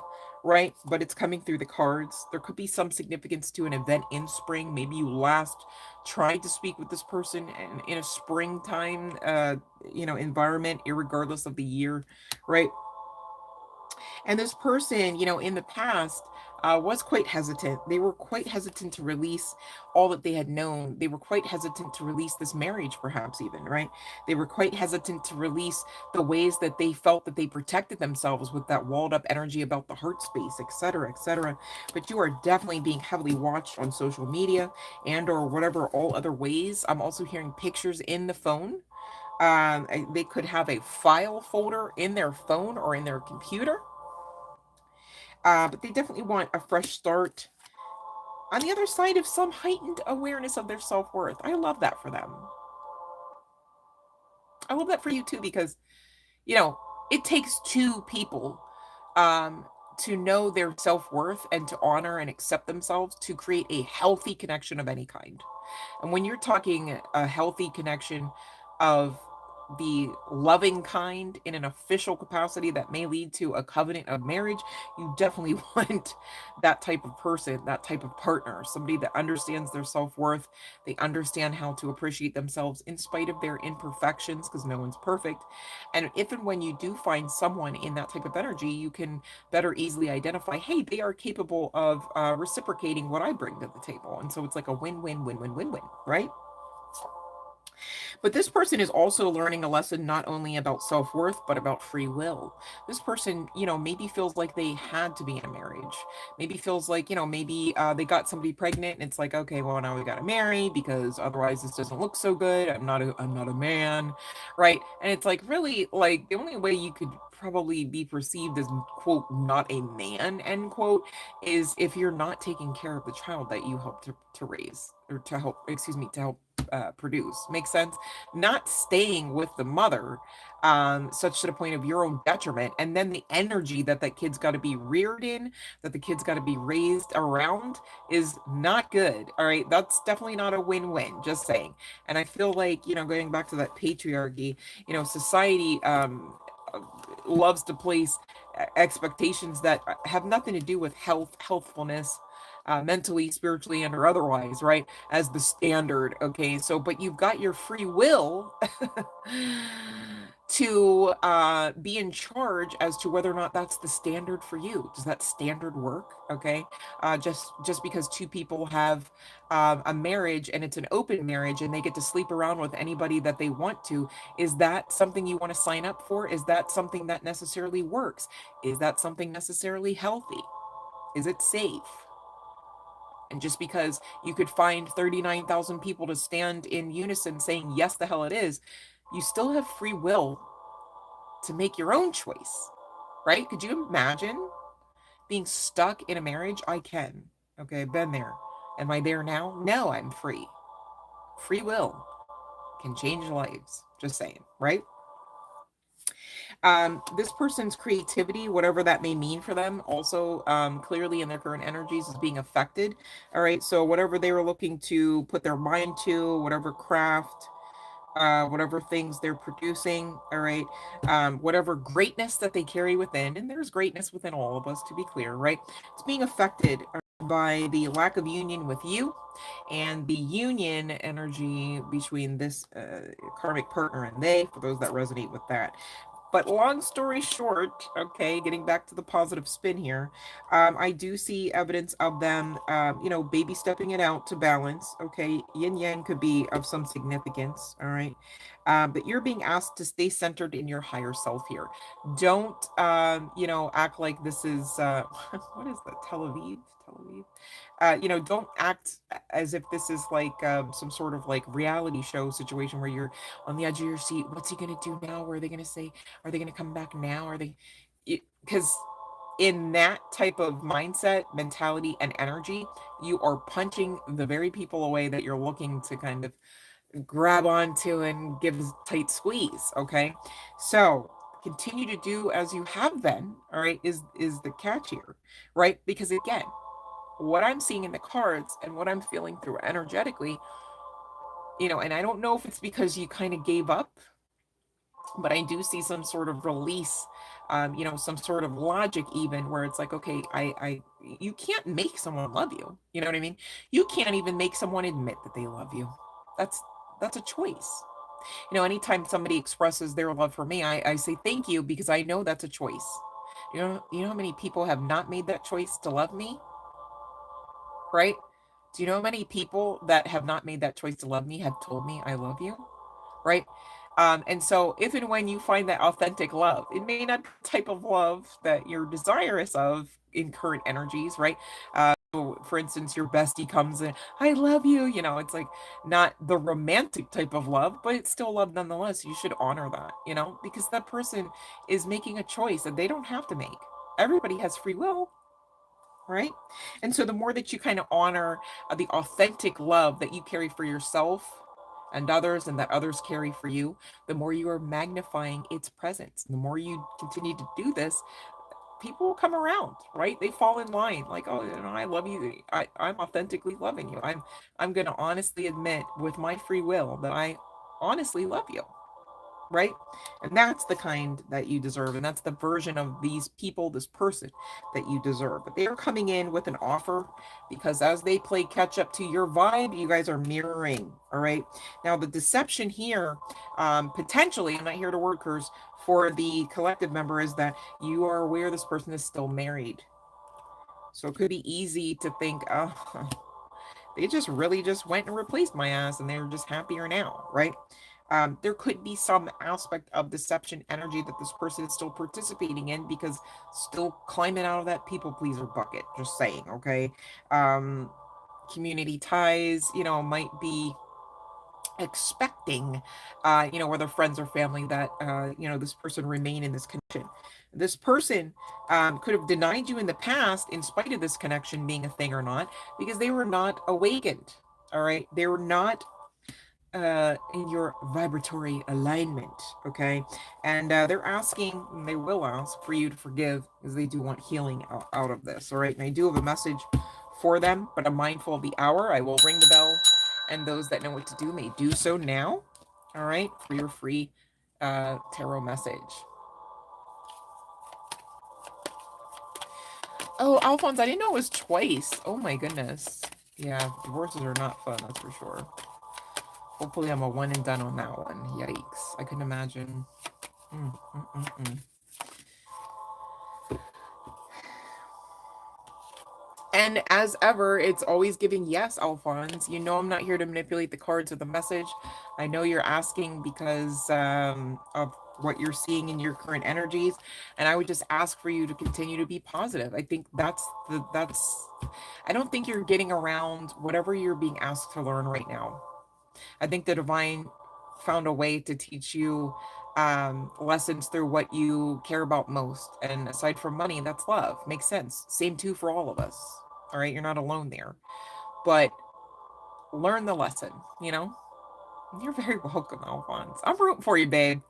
right? But it's coming through the cards. There could be some significance to an event in spring. Maybe you last tried to speak with this person in a springtime, environment, irregardless of the year, right? And this person, in the past, was quite hesitant. They were quite hesitant to release all that they had known. They were quite hesitant to release this marriage, perhaps even, right? They were quite hesitant to release the ways that they felt that they protected themselves with that walled up energy about the heart space, etc., etc. But you are definitely being heavily watched on social media and or whatever all other ways. I'm also hearing pictures in the phone. They could have a file folder in their phone or in their computer, but they definitely want a fresh start on the other side of some heightened awareness of their self-worth. I love that for them. I love that for you too, because you know it takes two people um to know their self-worth and to honor and accept themselves to create a healthy connection of any kind. And when you're talking a healthy connection of the loving kind in an official capacity that may lead to a covenant of marriage, you definitely want that type of person, that type of partner, somebody that understands their self worth. They understand how to appreciate themselves in spite of their imperfections, because no one's perfect. And if and when you do find someone in that type of energy, you can better easily identify, hey, they are capable of reciprocating what I bring to the table. And so it's like a win win win win win win, right? But this person is also learning a lesson not only about self-worth, but about free will. This person, maybe feels like they had to be in a marriage. Maybe feels like, maybe they got somebody pregnant and it's like, okay, well now we gotta marry because otherwise this doesn't look so good. I'm not a man, right? And it's like really like the only way you could probably be perceived as quote not a man end quote is if you're not taking care of the child that you help to raise or to help excuse me to help produce. Makes sense? Not staying with the mother, such to the point of your own detriment, and then the energy that that kid's got to be reared in, that the kid's got to be raised around, is not good. All right, that's definitely not a win-win. Just saying. And I feel like going back to that patriarchy, society loves to place expectations that have nothing to do with healthfulness, mentally, spiritually, and or otherwise, right? As the standard. Okay, so but you've got your free will to be in charge as to whether or not that's the standard for you. Does that standard work? Okay, just because two people have a marriage and it's an open marriage and they get to sleep around with anybody that they want to, is that something you want to sign up for? Is that something that necessarily works? Is that something necessarily healthy? Is it safe? And just because you could find 39,000 people to stand in unison saying, yes, the hell it is, you still have free will to make your own choice, right? Could you imagine being stuck in a marriage? I can. Okay, I've been there. Am I there now? No, I'm free. Free will can change lives. Just saying, right? This person's creativity, whatever that may mean for them, also clearly in their current energies is being affected. All right, so whatever they were looking to put their mind to, whatever craft, whatever things they're producing, all right, whatever greatness that they carry within, and there's greatness within all of us, to be clear, right? It's being affected by the lack of union with you and the union energy between this karmic partner and they, for those that resonate with that. But long story short, okay, getting back to the positive spin here, I do see evidence of them, baby stepping it out to balance. Okay, yin yang could be of some significance. All right, but you're being asked to stay centered in your higher self here. Don't, act like this is what is that? Tel Aviv, Tel Aviv. Don't act as if this is like some sort of like reality show situation where you're on the edge of your seat. What's he gonna do now? What are they gonna say? Are they going to come back now? Are they? Because in that type of mindset, mentality, and energy, you are punching the very people away that you're looking to kind of grab onto and give a tight squeeze. Okay, so continue to do as you have been. All right, is the catch here, right? Because again, what I'm seeing in the cards and what I'm feeling through energetically, and I don't know if it's because you kind of gave up, but I do see some sort of release, some sort of logic even where it's like, okay, you can't make someone love you. You know what I mean? You can't even make someone admit that they love you. That's that's a choice. Anytime somebody expresses their love for me, I say thank you because I know that's a choice. You know how many people have not made that choice to love me, right? Do you know how many people that have not made that choice to love me have told me I love you? Right? And so if and when you find that authentic love, it may not be the type of love that you're desirous of in current energies, right? So for instance, your bestie comes in, I love you, it's like not the romantic type of love, but it's still love nonetheless. You should honor that, because that person is making a choice that they don't have to make. Everybody has free will, right? And so the more that you kind of honor the authentic love that you carry for yourself and others and that others carry for you, the more you are magnifying its presence. The more you continue to do this, people will come around, right? They fall in line like, oh, I love you. I'm authentically loving you. I'm going to honestly admit with my free will that I honestly love you, right? And that's the kind that you deserve. And that's the version of these people, this person that you deserve. But they are coming in with an offer because as they play catch up to your vibe, you guys are mirroring. All right. Now, the deception here, potentially, I'm not here to word curse, for the collective member is that you are aware this person is still married. So it could be easy to think, oh, They just really just went and replaced my ass and they're just happier now, right? There could be some aspect of deception energy that this person is still participating in because still climbing out of that people pleaser bucket. Just saying, okay? Um, Community ties, might be expecting, whether friends or family, that, this person remain in this connection. This person could have denied you in the past in spite of this connection being a thing or not, because they were not awakened. All right. They were not in your vibratory alignment. Okay. And they're asking, and they will ask for you to forgive because they do want healing out of this. All right. And I do have a message for them, but I'm mindful of the hour. I will ring the bell, and those that know what to do may do so now. All right. For your free tarot message. Oh, Alphonse, I didn't know it was twice. Oh my goodness. Yeah, divorces are not fun, that's for sure. Hopefully I'm a one and done on that one. Yikes. I couldn't imagine. Mm, mm, mm, mm. And as ever, it's always giving yes, Alphonse. You know I'm not here to manipulate the cards or the message. I know you're asking because of what you're seeing in your current energies, and I would just ask for you to continue to be positive. I think that's I don't think you're getting around whatever you're being asked to learn right now. I think the divine found a way to teach you lessons through what you care about most. And aside from money, that's love. Makes sense. Same too for all of us. All right. You're not alone there. But learn the lesson, you know? You're very welcome, Alphonse. I'm rooting for you, babe.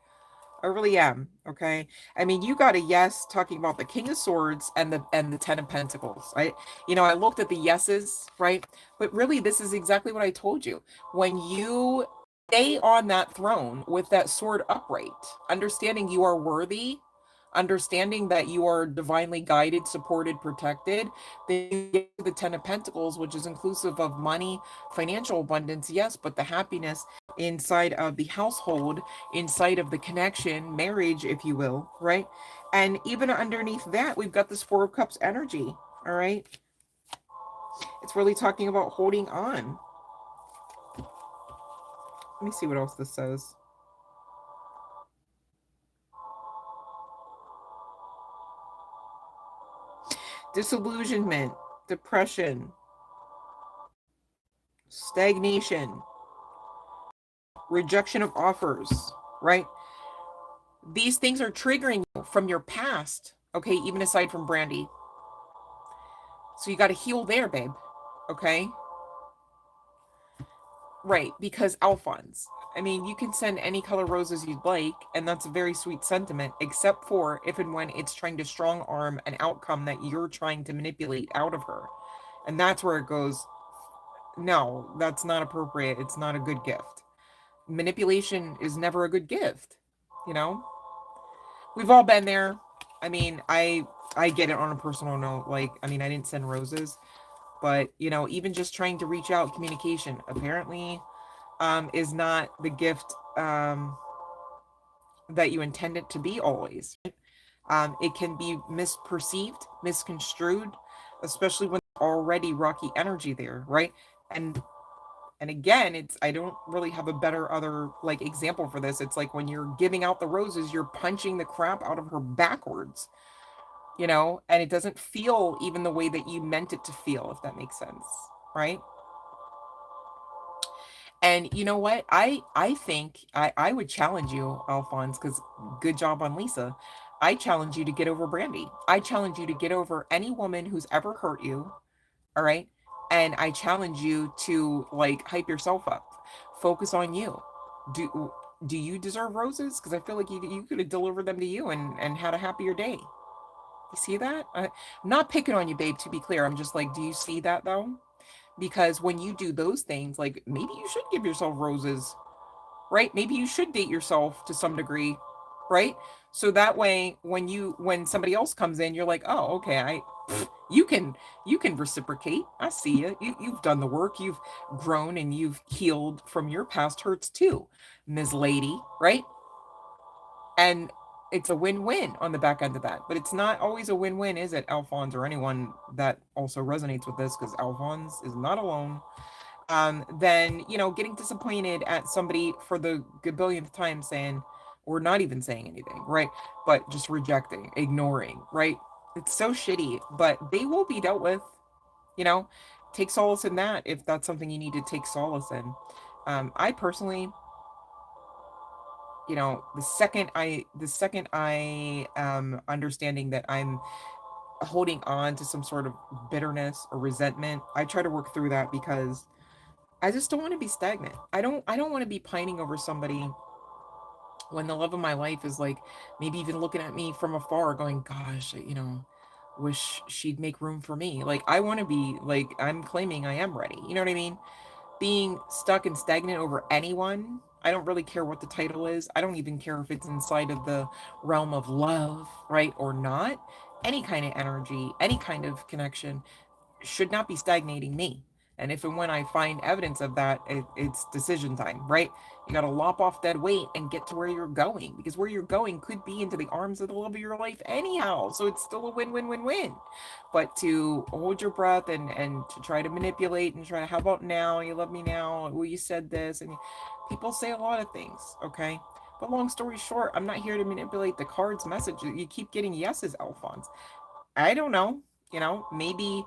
I really am. Okay. I mean, you got a yes talking about the King of Swords and the Ten of Pentacles. I looked at the yeses, right? But really, this is exactly what I told you. When you stay on that throne with that sword upright, understanding you are worthy, understanding that you are divinely guided, supported, protected, then you get the Ten of Pentacles, which is inclusive of money, financial abundance, yes, but the happiness inside of the household, inside of the connection, marriage, if you will, right? And even underneath that, we've got this Four of Cups energy, all right? It's really talking about holding on. Let me see what else this says. Disillusionment, depression, stagnation, rejection of offers, right? These things are triggering you from your past, okay, even aside from Brandy. So you got to heal there, babe, okay? Right, because Alphonse, I mean, you can send any color roses you'd like, and that's a very sweet sentiment, except for if and when it's trying to strong arm an outcome that you're trying to manipulate out of her. And that's where it goes, no, that's not appropriate. It's not a good gift. Manipulation is never a good gift, you know? We've all been there. I mean, I get it on a personal note. Like, I mean, I didn't send roses, but even just trying to reach out, communication apparently is not the gift that you intend it to be always. It can be misperceived, misconstrued, especially when already rocky energy there, right? And again, I don't really have a better other like example for this. It's like when you're giving out the roses, you're punching the crap out of her backwards, and it doesn't feel even the way that you meant it to feel, if that makes sense, right? And you know what? I think I would challenge you, Alphonse, because good job on Lisa. I challenge you to get over Brandy. I challenge you to get over any woman who's ever hurt you. All right. And I challenge you to like hype yourself up. Focus on you. Do you deserve roses? Because I feel like you could have delivered them to you and had a happier day. You see that? I'm not picking on you, babe, to be clear. I'm just like, do you see that though? Because when you do those things, like maybe you should give yourself roses, right? Maybe you should date yourself to some degree, right? So that way when somebody else comes in, you're like, oh, okay, you can reciprocate. I see you. You've done the work, you've grown, and you've healed from your past hurts too, Ms. Lady, right? And it's a win-win on the back end of that. But it's not always a win-win, is it, Alphonse, or anyone that also resonates with this? Because Alphonse is not alone. than, you know, getting disappointed at somebody for the billionth time saying, or not even saying anything, right? But just rejecting, ignoring, right? It's so shitty, but they will be dealt with, you know. Take solace in that if that's something you need to take solace in. I personally, you know, the second I understanding that I'm holding on to some sort of bitterness or resentment, I try to work through that because I just don't want to be stagnant. I don't want to be pining over somebody when the love of my life is like maybe even looking at me from afar going, gosh, you know, wish she'd make room for me. Like I want to be like I'm claiming I am ready. You know what I mean? Being stuck and stagnant over anyone, I don't really care what the title is. I don't even care if it's inside of the realm of love, right? Or not. Any kind of energy, any kind of connection should not be stagnating me. And if and when I find evidence of that, it's decision time, right? You got to lop off that weight and get to where you're going because where you're going could be into the arms of the love of your life anyhow. So it's still a win, win, win, win. But to hold your breath and to try to manipulate and try to, how about now? You love me now? Well, you said this. And people say a lot of things, okay? But long story short, I'm not here to manipulate the card's message. You keep getting yeses, Alphonse. I don't know, you know, maybe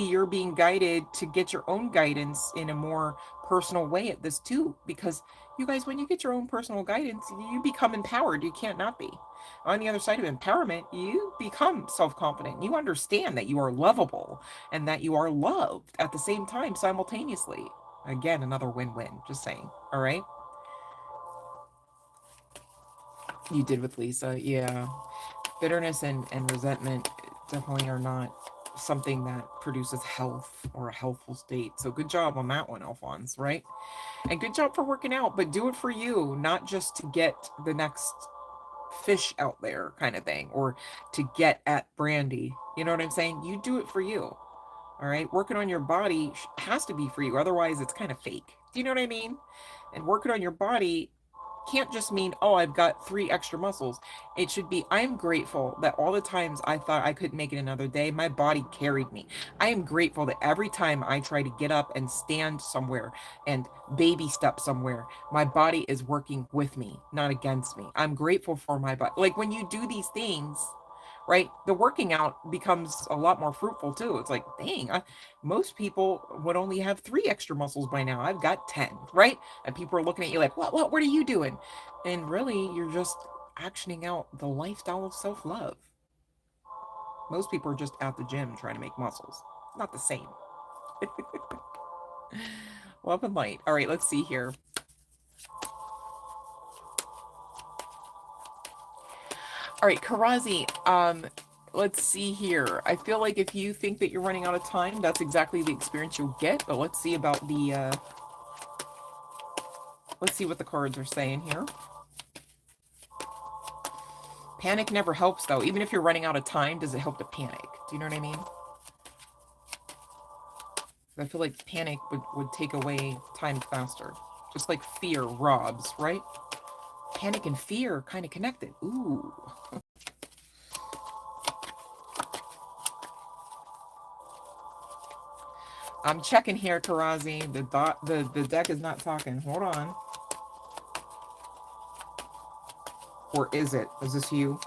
you're being guided to get your own guidance in a more personal way at this too, because you guys, when you get your own personal guidance, you become empowered. You can't not be. On the other side of empowerment, you become self-confident. You understand that you are lovable and that you are loved at the same time simultaneously. Again, another win-win, just saying. All right. You did with Lisa. Yeah. Bitterness and resentment definitely are not something that produces health or a healthful state. So good job on that one, Alphonse, right? And good job for working out, but do it for you, not just to get the next fish out there kind of thing or to get at Brandy. You know what I'm saying? You do it for you. All right. Working on your body has to be for you. Otherwise, it's kind of fake. Do you know what I mean? And working on your body can't just mean, oh, I've got 3 extra muscles. It should be, I'm grateful that all the times I thought I couldn't make it another day, my body carried me. I am grateful that every time I try to get up and stand somewhere and baby step somewhere, my body is working with me, not against me. I'm grateful for my body. Like when you do these things, right, the working out becomes a lot more fruitful too. It's like, dang, most people would only have 3 extra muscles by now. I've got 10, right? And people are looking at you like, what are you doing? And really, you're just actioning out the lifestyle of self-love. Most people are just at the gym trying to make muscles. It's not the same. Love and light. All right, let's see here. All right, Karazi, let's see here. I feel like if you think that you're running out of time, that's exactly the experience you'll get. But let's see about the, let's see what the cards are saying here. Panic never helps, though. Even if you're running out of time, does it help to panic? Do you know what I mean? I feel like panic would take away time faster. Just like fear robs, right? Panic and fear kind of connected. Ooh. I'm checking here, Tarazi. The deck is not talking. Hold on. Or is it? Is this you?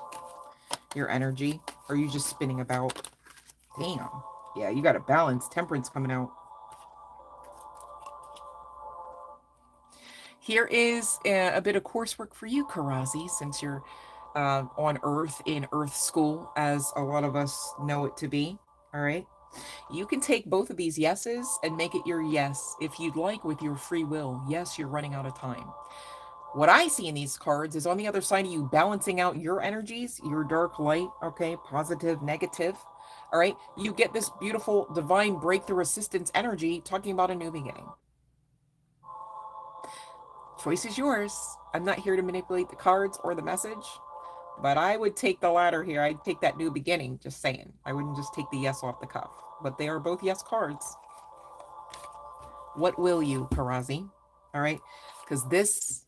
Your energy? Or are you just spinning about? Damn. Yeah, you got a balance. Temperance coming out. Here is a bit of coursework for you, Karazi, since you're on Earth in Earth School, as a lot of us know it to be. All right. You can take both of these yeses and make it your yes if you'd like with your free will. Yes, you're running out of time. What I see in these cards is on the other side of you balancing out your energies, your dark light, okay, positive, negative. All right. You get this beautiful divine breakthrough assistance energy talking about a new beginning. Choice is yours. I'm not here to manipulate the cards or the message, but I would take the latter here. I'd take that new beginning, just saying. I wouldn't just take the yes off the cuff, but they are both yes cards. What will you, Karazi? All right, because this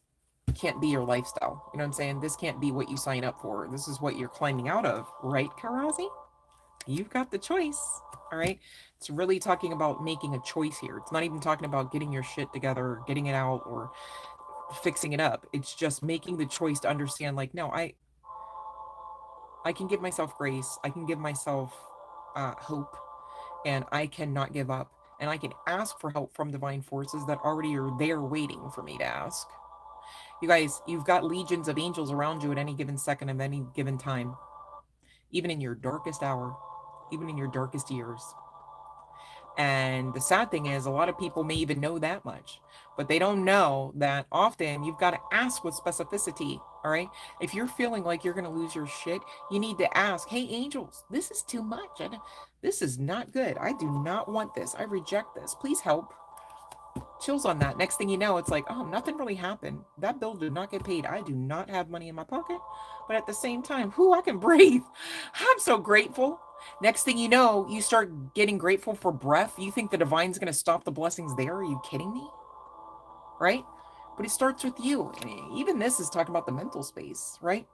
can't be your lifestyle. You know what I'm saying? This can't be what you sign up for. This is what you're climbing out of, right, Karazi? You've got the choice. All right. It's really talking about making a choice here. It's not even talking about getting your shit together, or getting it out, or fixing it up. It's just making the choice to understand, like, no, I can give myself grace. I can give myself hope, and I cannot give up. And I can ask for help from divine forces that already are there waiting for me to ask. You guys, you've got legions of angels around you at any given second of any given time, even in your darkest hour, even in your darkest years. And the sad thing is, a lot of people may even know that much, but they don't know that often you've got to ask with specificity. All right. If you're feeling like you're going to lose your shit, you need to ask, hey, angels, this is too much. This is not good. I do not want this. I reject this. Please help. Chills on that. Next thing you know, it's like, oh, nothing really happened. That bill did not get paid. I do not have money in my pocket. But at the same time, whoo, I can breathe. I'm so grateful. Next thing you know, you start getting grateful for breath. You think the divine's going to stop the blessings there? Are you kidding me? Right? But it starts with you. I mean, even this is talking about the mental space, right?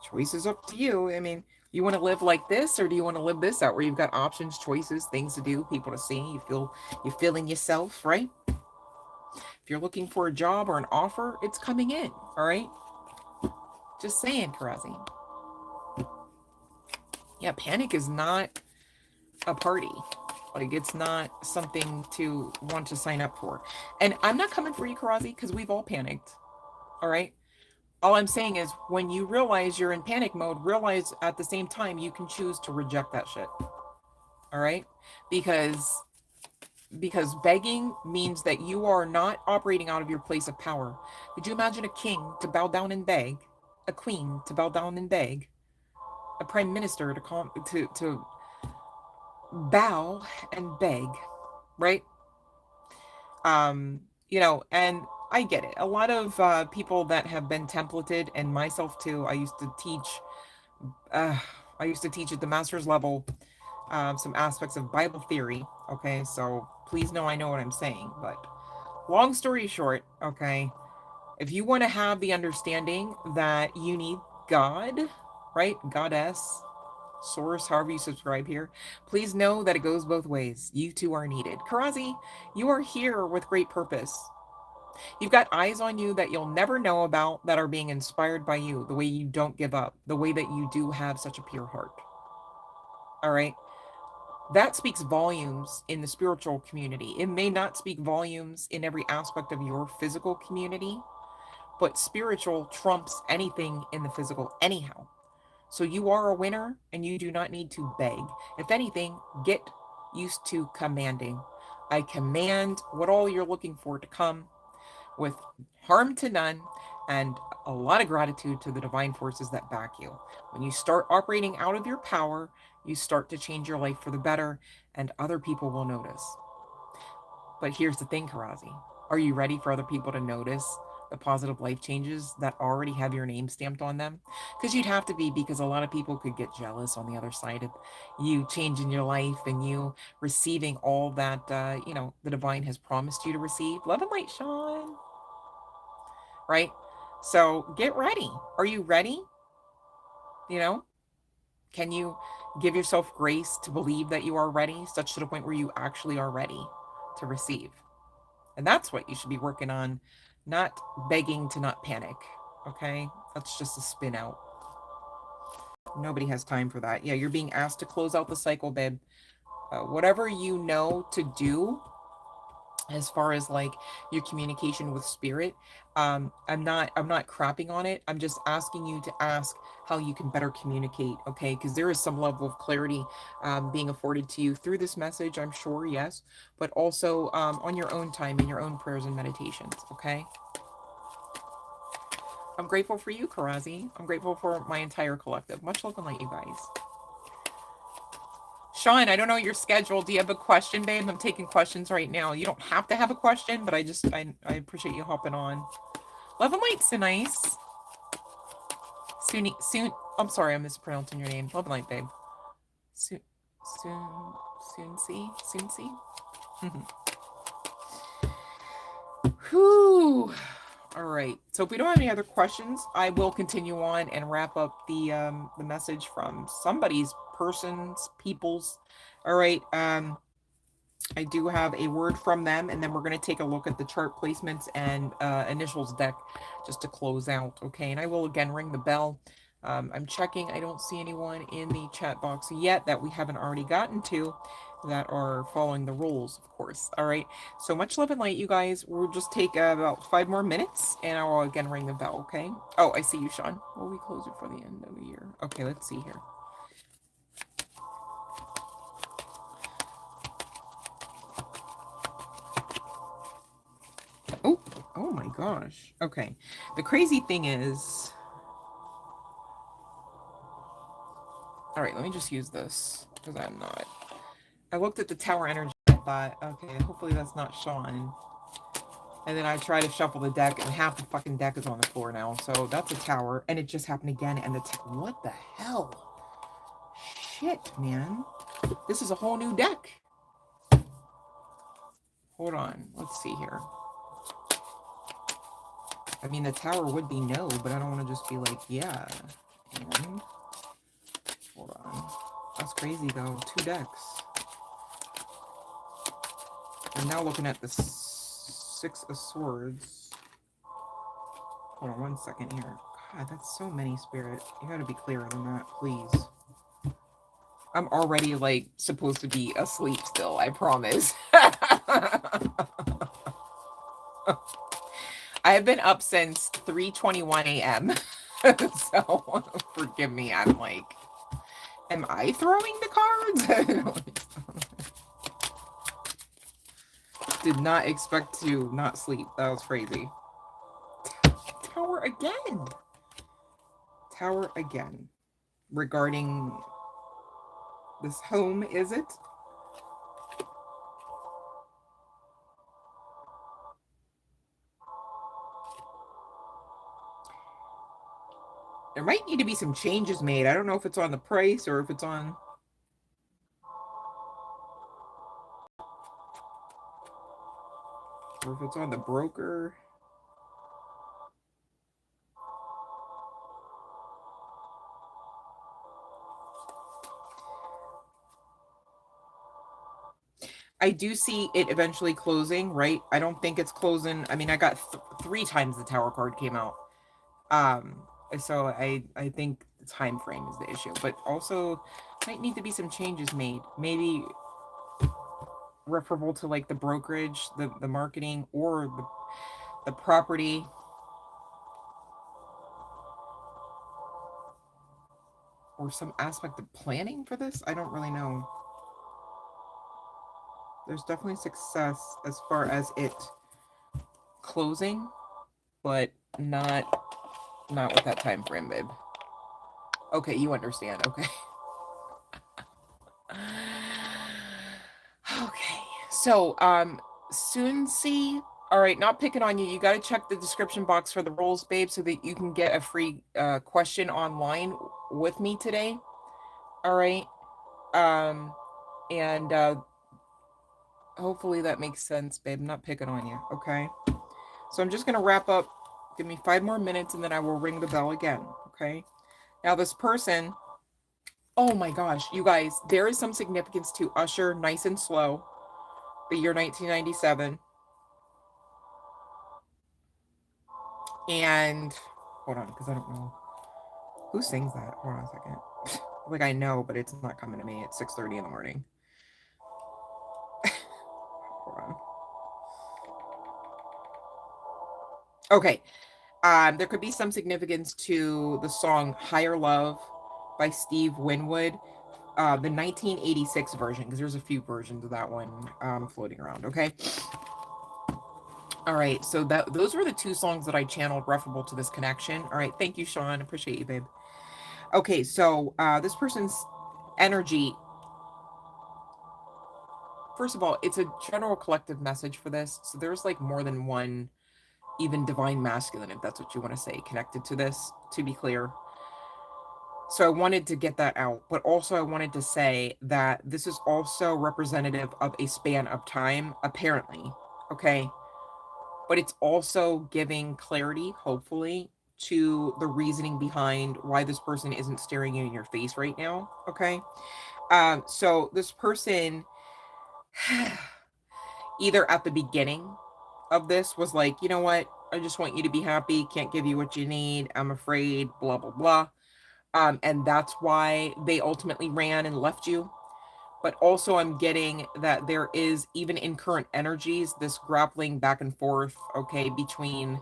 Choice is up to you. I mean, you want to live like this, or do you want to live this out where you've got options, choices, things to do, people to see? You're feeling yourself, right? If you're looking for a job or an offer, it's coming in. All right. Just saying, Karazi. Yeah, panic is not a party. Like, it's not something to want to sign up for. And I'm not coming for you, Karazi, because we've all panicked. All right. All I'm saying is, when you realize you're in panic mode, realize at the same time you can choose to reject that shit. All right. Because begging means that you are not operating out of your place of power. Could you imagine a king to bow down and beg, a queen to bow down and beg, a prime minister to bow and beg, right? And I get it. A lot of people that have been templated, and myself too. Uh, I used to teach at the master's level some aspects of Bible theory. Okay, so please know I know what I'm saying. But long story short, okay, if you want to have the understanding that you need God, right? Goddess, source, however you subscribe here, please know that it goes both ways. You two are needed. Karazi, you are here with great purpose. You've got eyes on you that you'll never know about that are being inspired by you, the way you don't give up, the way that you do have such a pure heart. All right. That speaks volumes in the spiritual community. It may not speak volumes in every aspect of your physical community, but spiritual trumps anything in the physical anyhow. So you are a winner, and you do not need to beg. If anything, get used to commanding. I command what all you're looking for to come, with harm to none and a lot of gratitude to the divine forces that back you. When you start operating out of your power, you start to change your life for the better, and other people will notice. But here's the thing, Karazi. Are you ready for other people to notice the positive life changes that already have your name stamped on them? Because you'd have to be, because a lot of people could get jealous on the other side of you changing your life and you receiving all that, the divine has promised you to receive. Love and light, Sean. Right? So get ready. Are you ready? You know, can you give yourself grace to believe that you are ready, such to the point where you actually are ready to receive? And that's what you should be working on, not begging to not panic. Okay? That's just a spin out. Nobody has time for that. Yeah, you're being asked to close out the cycle, babe. Whatever you know to do as far as like your communication with spirit, I'm not crapping on it. I'm just asking you to ask how you can better communicate, okay? Because there is some level of clarity being afforded to you through this message, I'm sure, yes, but also on your own time, in your own prayers and meditations, okay? I'm grateful for you, Karazi. I'm grateful for my entire collective. Much love and light, you guys. Sean, I don't know your schedule. Do you have a question, babe? I'm taking questions right now. You don't have to have a question, but I appreciate you hopping on. Love and light, so nice. Soon. I'm sorry, I'm mispronouncing your name. Love and light, babe. Soon see. Whew. All right. So if we don't have any other questions, I will continue on and wrap up the message from somebody's people's. All right. I do have a word from them, and then we're going to take a look at the chart placements and initials deck just to close out. Okay. And I will again ring the bell. I'm checking. I don't see anyone in the chat box yet that we haven't already gotten to that are following the rules, of course. All right. So much love and light, you guys. We'll just take about 5 more minutes, and I will again ring the bell, okay? Oh, I see you, Sean. Will we close it for the end of the year? Okay, let's see here. Oh my gosh. Okay. The crazy thing is... All right, let me just use this, because I'm not... I looked at the tower energy and I thought, okay, hopefully that's not Sean. And then I try to shuffle the deck, and half the fucking deck is on the floor now. So that's a tower, and it just happened again. And what the hell? Shit, man. This is a whole new deck. Hold on. Let's see here. I mean, the tower would be no, but I don't want to just be like, yeah. And hold on. That's crazy, though. 2 decks. I'm now looking at the 6 of Swords. Hold on 1 second here. God, that's so many, Spirit. You gotta be clearer than that, please. I'm already, like, supposed to be asleep still, I promise. I have been up since 3:21 a.m. So, forgive me, I'm like, am I throwing the cards? Did not expect to not sleep. That was crazy. Tower again. Tower again. Regarding this home, is it? There might need to be some changes made. I don't know if it's on the price or if it's on... or if it's on the broker. I do see it eventually closing, right? I don't think it's closing. I mean, I got 3 times the tower card came out. So I think the time frame is the issue, but also might need to be some changes made. Maybe referable to like the brokerage, the marketing, or the property. Or some aspect of planning for this. I don't really know. There's definitely success as far as it closing, but not with that time frame, babe. Okay, you understand. Okay. Okay. So, soon see. All right, not picking on you. You got to check the description box for the roles, babe, so that you can get a free question online with me today. All right. And hopefully that makes sense, babe. I'm not picking on you. Okay. So I'm just going to wrap up. Give me 5 more minutes and then I will ring the bell again. Okay. Now this person, oh my gosh, you guys, there is some significance to Usher, Nice and Slow, the year 1997. And hold on, because I don't know. Who sings that? Hold on a second. Like I know, but it's not coming to me at 6:30 in the morning. Hold on. Okay. There could be some significance to the song Higher Love by Steve Winwood, the 1986 version, because there's a few versions of that one floating around, okay? All right, so those were the 2 songs that I channeled referable to this connection. All right, thank you, Sean. Appreciate you, babe. Okay, so this person's energy, first of all, it's a general collective message for this. So there's like more than one, even divine masculine, if that's what you want to say, connected to this, to be clear. So I wanted to get that out, but also I wanted to say that this is also representative of a span of time, apparently, okay? but it's also giving clarity, hopefully, to the reasoning behind why this person isn't staring you in your face right now. Okay. So this person either at the beginning of this was like, you know what? I just want you to be happy. Can't give you what you need. I'm afraid, blah, blah, blah. And that's why they ultimately ran and left you. But also, I'm getting that there is, even in current energies, this grappling back and forth, okay, between,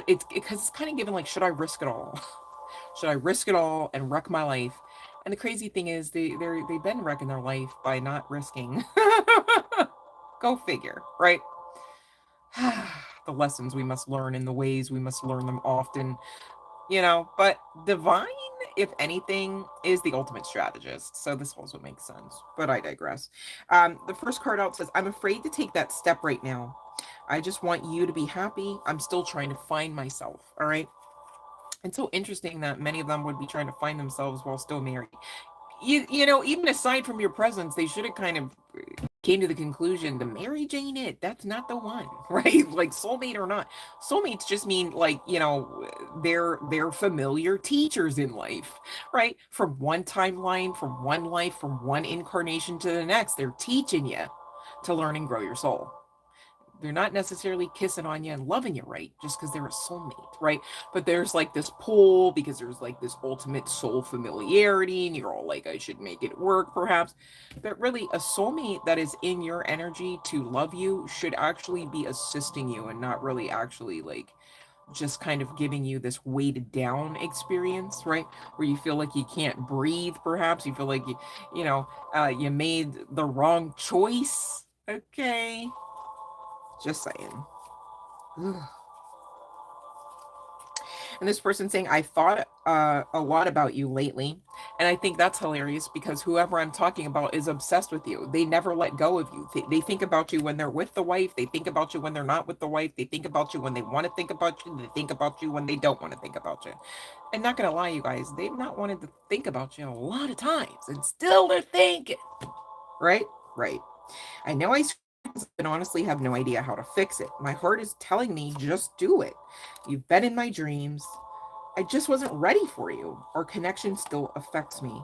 it's because it's kind of given like, should I risk it all? Should I risk it all and wreck my life? And the crazy thing is, they've been wrecking their life by not risking. Go figure, right? The lessons we must learn and the ways we must learn them often, but divine, if anything, is the ultimate strategist. So this also makes sense, but I digress. The first card out says, I'm afraid to take that step right now. I just want you to be happy. I'm still trying to find myself. All right. It's so interesting that many of them would be trying to find themselves while still married. Even aside from your presence, they should have kind of came to the conclusion the marriage ain't it. That's not the one, right? Like soulmate or not. Soulmates just mean like, they're familiar teachers in life, right? From one timeline, from one life, from one incarnation to the next, they're teaching you to learn and grow your soul. They're not necessarily kissing on you and loving you right just because they're a soulmate, right? But there's like this pull because there's like this ultimate soul familiarity, and you're all like, I should make it work, perhaps. But really, a soulmate that is in your energy to love you should actually be assisting you and not really actually like just kind of giving you this weighted down experience, right? Where you feel like you can't breathe, perhaps. You feel like you made the wrong choice. Okay. Just saying. And this person saying, I thought a lot about you lately. And I think that's hilarious because whoever I'm talking about is obsessed with you. They never let go of you. They think about you when they're with the wife. They think about you when they're not with the wife. They think about you when they want to think about you. They think about you when they don't want to think about you. And not going to lie, you guys, they've not wanted to think about you a lot of times. And still they're thinking. Right? Right. I know I and honestly have no idea how to fix it. My heart is telling me just do it. You've been in my dreams. I just wasn't ready for you. Our connection still affects me.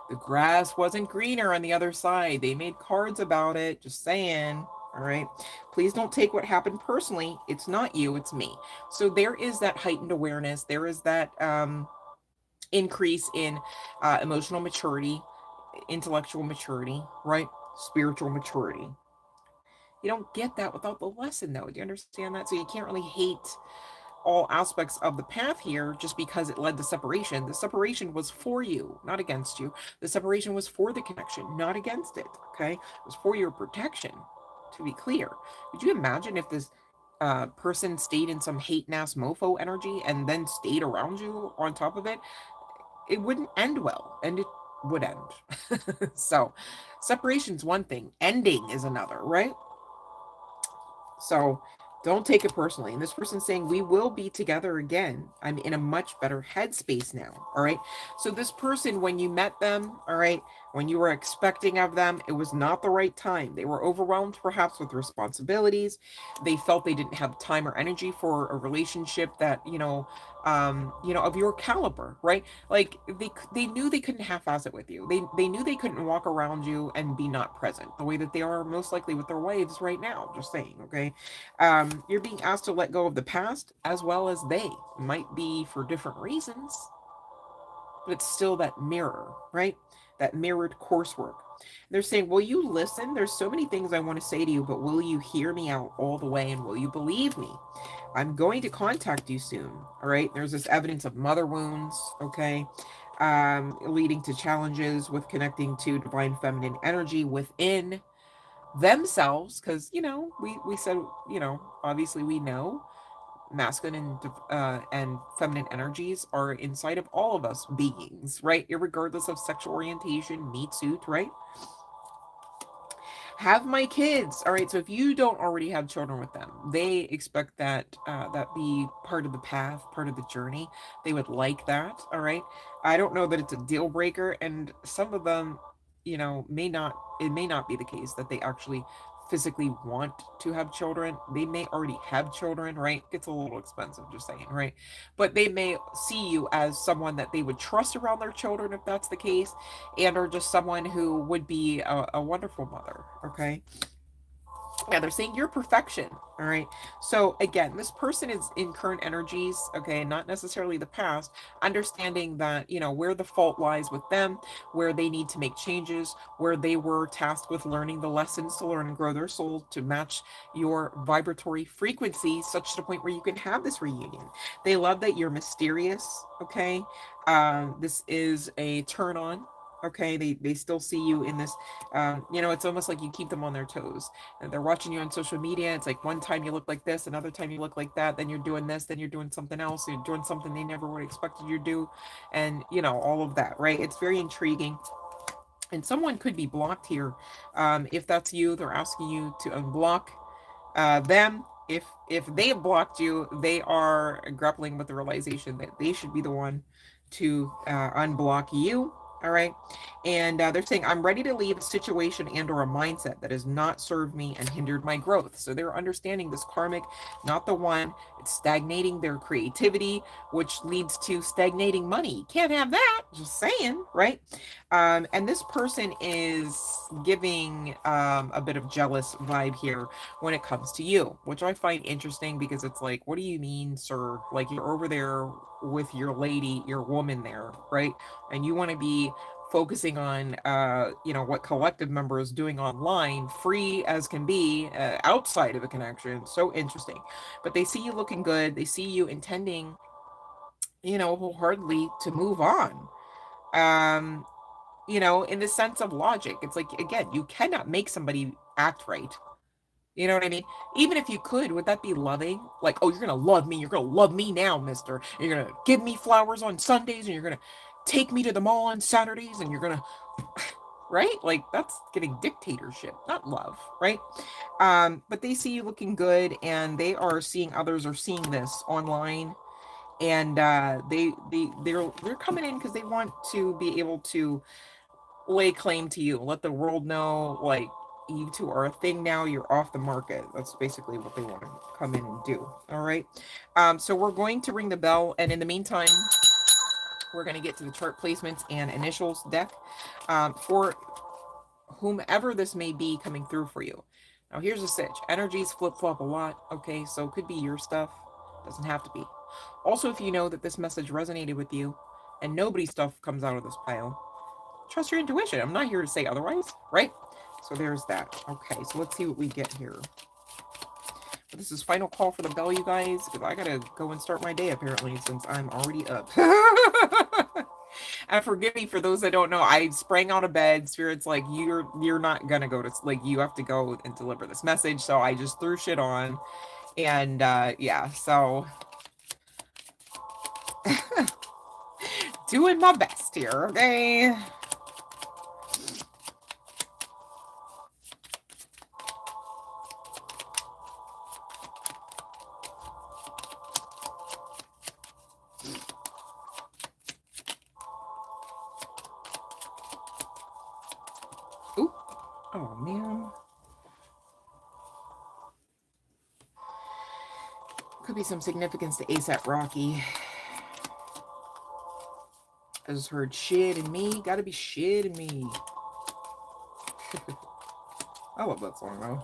The grass wasn't greener on the other side. They made cards about it. Just saying. All right. Please don't take what happened personally. It's not you, it's me. So there is that heightened awareness. There is that increase in emotional maturity, intellectual maturity, right? Spiritual maturity. You don't get that without the lesson, though. Do you understand that? So you can't really hate all aspects of the path here just because it led to separation. The separation was for you, not against you. The separation was for the connection, not against it. Okay? It was for your protection, to be clear. Could you imagine if this person stayed in some hate ass mofo energy and then stayed around you on top of it? It wouldn't end well, and it would end. So separation's one thing, ending is another, right? So don't take it personally. And this person's saying, we will be together again. I'm in a much better headspace now. All right. So this person, when you met them, all right, when you were expecting of them, it was not the right time. They were overwhelmed perhaps with responsibilities. They felt they didn't have time or energy for a relationship that, of your caliber, right? Like they knew they couldn't half-ass it with you. They knew they couldn't walk around you and be not present the way that they are most likely with their wives right now. Just saying, okay? You're being asked to let go of the past as well as they might be for different reasons, but it's still that mirror, right? That mirrored coursework. They're saying, will you listen? There's so many things I want to say to you, but will you hear me out all the way and will you believe me? I'm going to contact you soon. All right. There's this evidence of mother wounds. Okay. Leading to challenges with connecting to divine feminine energy within themselves. Cause we said, obviously we know masculine and feminine energies are inside of all of us beings, right? Irregardless of sexual orientation, meat suit, right? Have my kids. All right. So if you don't already have children with them, they expect that that be part of the path, part of the journey. They would like that. All right. I don't know that it's a deal breaker, and some of them, may not. It may not be the case that they actually physically want to have children. They may already have children, right? It's a little expensive, just saying, right? But they may see you as someone that they would trust around their children if that's the case, and or just someone who would be a wonderful mother, okay? Yeah, they're saying you're perfection. All right. So again, this person is in current energies, okay, not necessarily the past, understanding that, you know, where the fault lies with them, where they need to make changes, where they were tasked with learning the lessons to learn and grow their soul to match your vibratory frequency, such to the point where you can have this reunion. They love that you're mysterious, okay? This is a turn on. Okay, they still see you in this, you know, it's almost like you keep them on their toes, and they're watching you on social media. It's like one time you look like this, another time you look like that, then you're doing this, then you're doing something else, you're doing something they never would have expected you to do, and you know, all of that, right? It's very intriguing. And someone could be blocked here. If that's you, they're asking you to unblock them. If they have blocked you, they are grappling with the realization that they should be the one to unblock you. All right. And they're saying, I'm ready to leave a situation and or a mindset that has not served me and hindered my growth. So they're understanding this karmic, not the one. It's stagnating their creativity, which leads to stagnating money. Can't have that. Just saying, right? And this person is giving a bit of jealous vibe here when it comes to you, which I find interesting because it's like, what do you mean, sir? Like, you're over there with your lady, your woman there, right? And you want to be focusing on you know, what collective member is doing online, free as can be, outside of a connection. So interesting. But they see you looking good, they see you intending, you know, wholeheartedly to move on. um you know, in the sense of logic, it's like, again, you cannot make somebody act right. You know what I mean? Even if you could, would that be loving? Like, oh, you're gonna love me. You're gonna love me now, mister. You're gonna give me flowers on Sundays, and you're gonna take me to the mall on Saturdays, and you're gonna, right? Like, that's giving dictatorship, not love, right? But they see you looking good, and they are seeing others are seeing this online, and they're coming in because they want to be able to lay claim to you, let the world know, like, you two are a thing now, you're off the market. That's basically what they want to come in and do. All right. So we're going to ring the bell, and in the meantime, we're going to get to the chart placements and initials deck for whomever this may be coming through for you. Now, here's a sitch. Energies flip flop a lot. Okay, so it could be your stuff, doesn't have to be. Also, if you know that this message resonated with you and nobody's stuff comes out of this pile, trust your intuition. I'm not here to say otherwise, right? So there's that. Okay, so let's see what we get here. But this is final call for the bell, you guys, because I gotta go and start my day apparently, since I'm already up. And forgive me for those that don't know, I sprang out of bed. Spirit's like, you're not gonna go to, like, you have to go and deliver this message. So I just threw shit on, and yeah, so doing my best here, okay? Oop. Oh man. Could be some significance to ASAP Rocky. I just heard shit in me. Gotta be shit in me. I love that song though.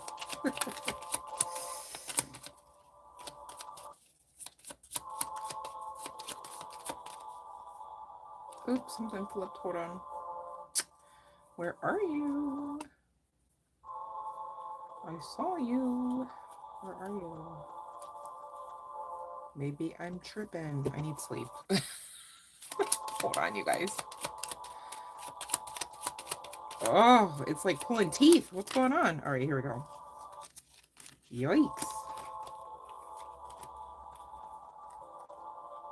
Oops, something flipped. Hold on. Where are you? I saw you. Where are you? Maybe I'm tripping. I need sleep. Hold on, you guys. Oh, it's like pulling teeth. What's going on? All right, here we go. Yikes.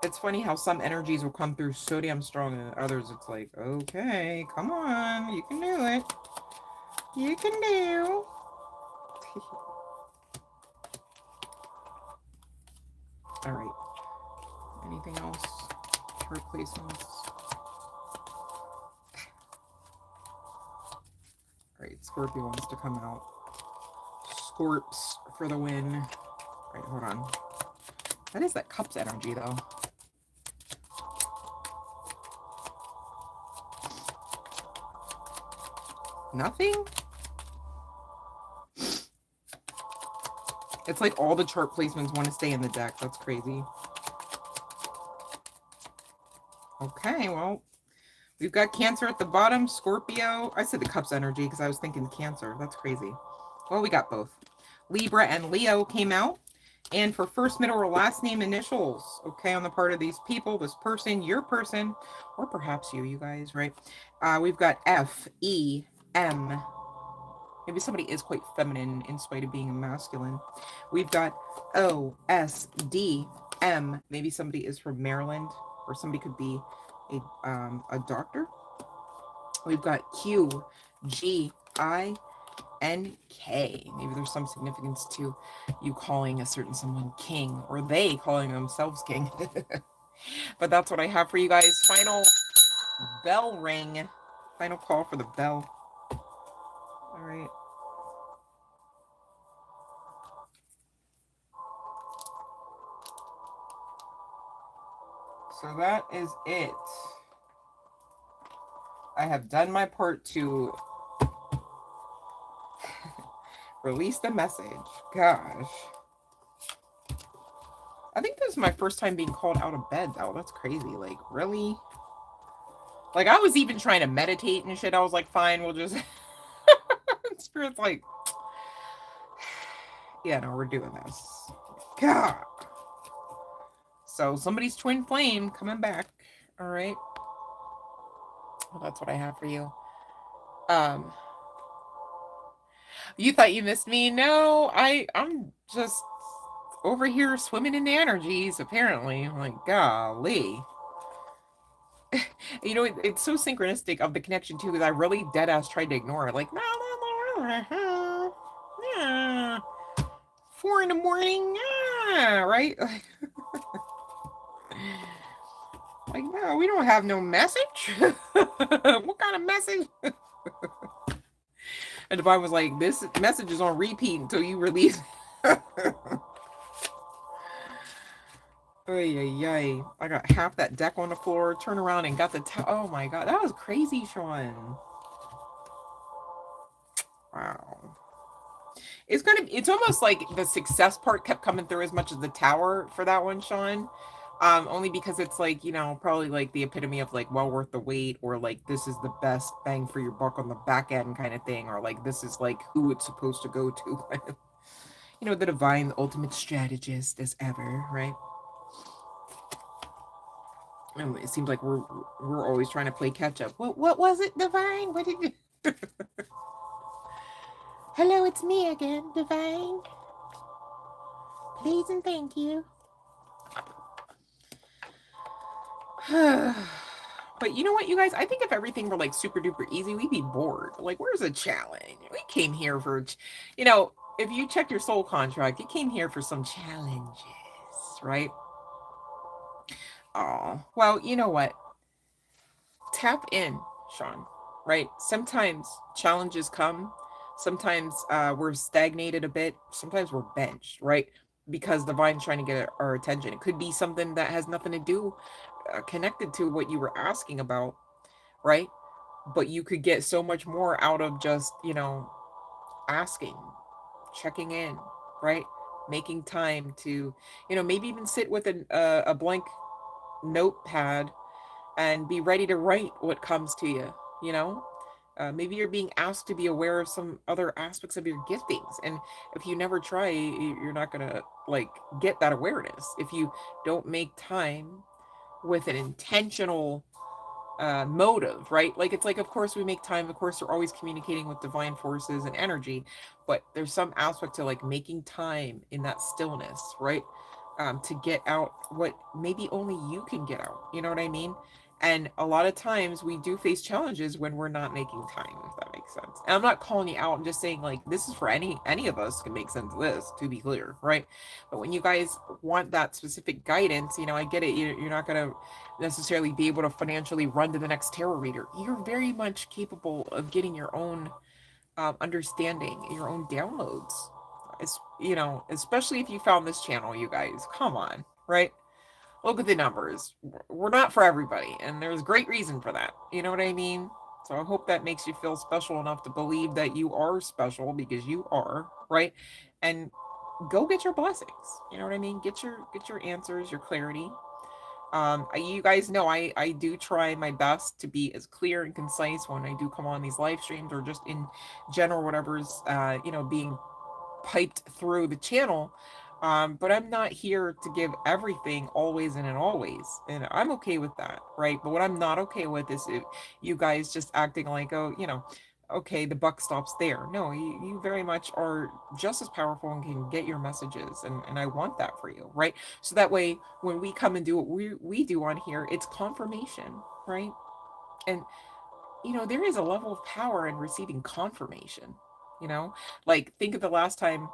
It's funny how some energies will come through so damn strong, and others it's like, okay, come on, you can do it. You can do. All right. Anything else? Chart placements. All right, Scorpio wants to come out. Scorps for the win. Right, hold on. That is that Cups energy, though. Nothing? It's like all the chart placements want to stay in the deck. That's crazy. Okay, well, we've got Cancer at the bottom, Scorpio. I said the Cups energy because I was thinking Cancer. That's crazy. Well, we got both. Libra and Leo came out. And for first, middle, or last name initials, okay, on the part of these people, this person, your person, or perhaps you guys, right? We've got F, E, M. Maybe somebody is quite feminine in spite of being masculine. We've got O, S, D, M. Maybe somebody is from Maryland, or somebody could be a doctor. We've got Q, G, I, and K. Maybe there's some significance to you calling a certain someone king, or they calling themselves king. But that's what I have for you guys. Final bell ring. Final call for the bell. All right. So that is it. I have done my part to release the message. Gosh. I think this is my first time being called out of bed, though. That's crazy. Like, really? Like, I was even trying to meditate and shit. I was like, fine, we'll just... Spirit's like... Yeah, no, we're doing this. God. So, somebody's twin flame coming back. All right. Well, that's what I have for you. You thought you missed me? No, I'm just over here swimming in the energies, apparently. I'm like, golly. You know, it's so synchronistic of the connection, too, because I really dead-ass tried to ignore it. Like, yeah, 4 in the morning, right? Like, no, we don't have no message. What kind of message? And Divine was like, this message is on repeat until you release. Ay. I got half that deck on the floor, turn around and got the oh my god, that was crazy, Sean. Wow. It's almost like the success part kept coming through as much as the tower for that one, Sean. Only because it's like, you know, probably like the epitome of like well worth the wait, or like this is the best bang for your buck on the back end kind of thing, or like this is like who it's supposed to go to. You know, the divine, the ultimate strategist as ever, right? And it seems like we're always trying to play catch up. What was it, Divine? What did you? Hello, it's me again, Divine. Please and thank you. But you know what, you guys? I think if everything were like super duper easy, we'd be bored. Like, where's a challenge? We came here for, you know, if you check your soul contract, you came here for some challenges, right? Oh, well, you know what? Tap in, Sean, right? Sometimes challenges come. Sometimes we're stagnated a bit. Sometimes we're benched, right? Because Divine's trying to get our attention. It could be something that has nothing to do connected to what you were asking about, right? But you could get so much more out of just, you know, asking, checking in, right? Making time to, you know, maybe even sit with a blank notepad and be ready to write what comes to you, you know? Maybe you're being asked to be aware of some other aspects of your giftings. And if you never try, you're not going to like get that awareness. If you don't make time with an intentional motive, right? Like, it's like, of course we make time, of course we're always communicating with divine forces and energy, but there's some aspect to like making time in that stillness, right? To get out what maybe only you can get out, you know what I mean? And a lot of times we do face challenges when we're not making time, if that makes sense. And I'm not calling you out, I'm just saying like this is for any of us can make sense of this, to be clear, right? But when you guys want that specific guidance, you know, I get it, you're not going to necessarily be able to financially run to the next tarot reader. You're very much capable of getting your own understanding, your own downloads. you know, especially if you found this channel, you guys, come on, right? Look at the numbers. We're not for everybody, and there's great reason for that. You know what I mean? So I hope that makes you feel special enough to believe that you are special, because you are, right? And go get your blessings. You know what I mean? Get your answers, your clarity. You guys know I do try my best to be as clear and concise when I do come on these live streams, or just in general, whatever's you know, being piped through the channel. But I'm not here to give everything always and always, and I'm okay with that, right? But what I'm not okay with is if you guys just acting like, oh, you know, okay, the buck stops there. No, you very much are just as powerful and can get your messages, and I want that for you, right? So that way, when we come and do what we do on here, it's confirmation, right? And you know, there is a level of power in receiving confirmation. You know, like think of the last time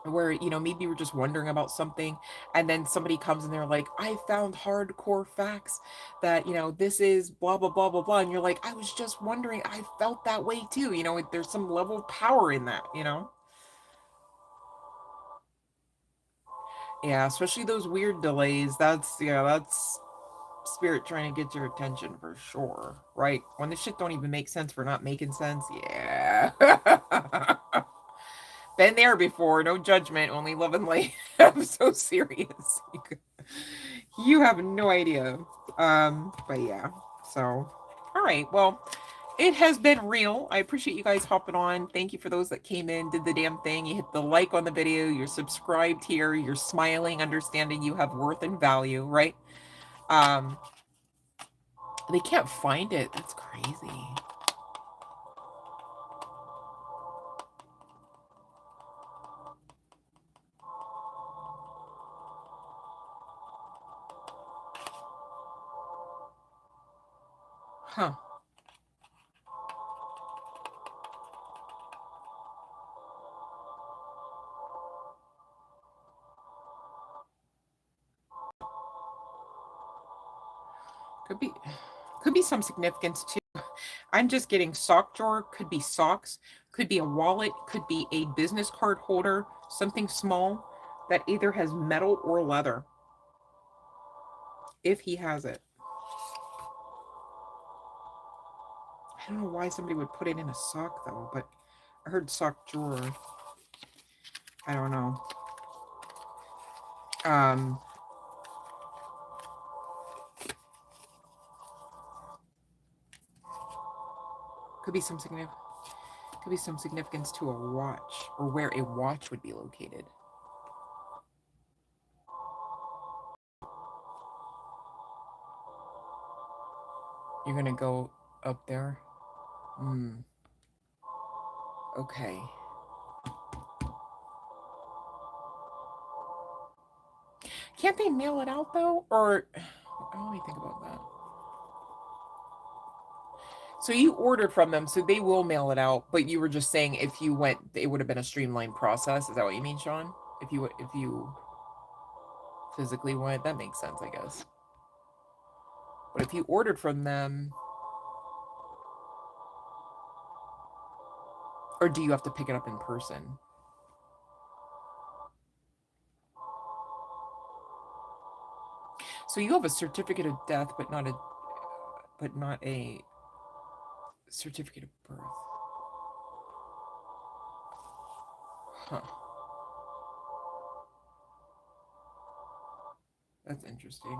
where, you know, maybe you're just wondering about something, and then somebody comes and they're like, I found hardcore facts that, you know, this is blah blah blah blah blah, and you're like, I was just wondering, I felt that way too. You know, there's some level of power in that, you know. Yeah, especially those weird delays. That's, yeah, that's spirit trying to get your attention for sure, right? When the shit don't even make sense for not making sense. Yeah. Been there before. No judgment, only love and light. I'm so serious. You have no idea. But yeah. So, all right. Well, it has been real. I appreciate you guys hopping on. Thank you for those that came in, did the damn thing. You hit the like on the video. You're subscribed here. You're smiling, understanding you have worth and value, right? Um, they can't find it. That's crazy. Huh. Could be, could be some significance too. I'm just getting sock drawer, could be socks, could be a wallet, could be a business card holder, something small that either has metal or leather, if he has it. I don't know why somebody would put it in a sock though, but I heard sock drawer. I don't know. Um, could be some significant. Could be some significance to a watch, or where a watch would be located. You're gonna go up there? Hmm. Okay. Can't they mail it out though? Or let me think about that. So you ordered from them, so they will mail it out. But you were just saying if you went, it would have been a streamlined process. Is that what you mean, Sean? If you physically went, that makes sense, I guess. But if you ordered from them, or do you have to pick it up in person? So you have a certificate of death, but not a certificate of birth. Huh. That's interesting.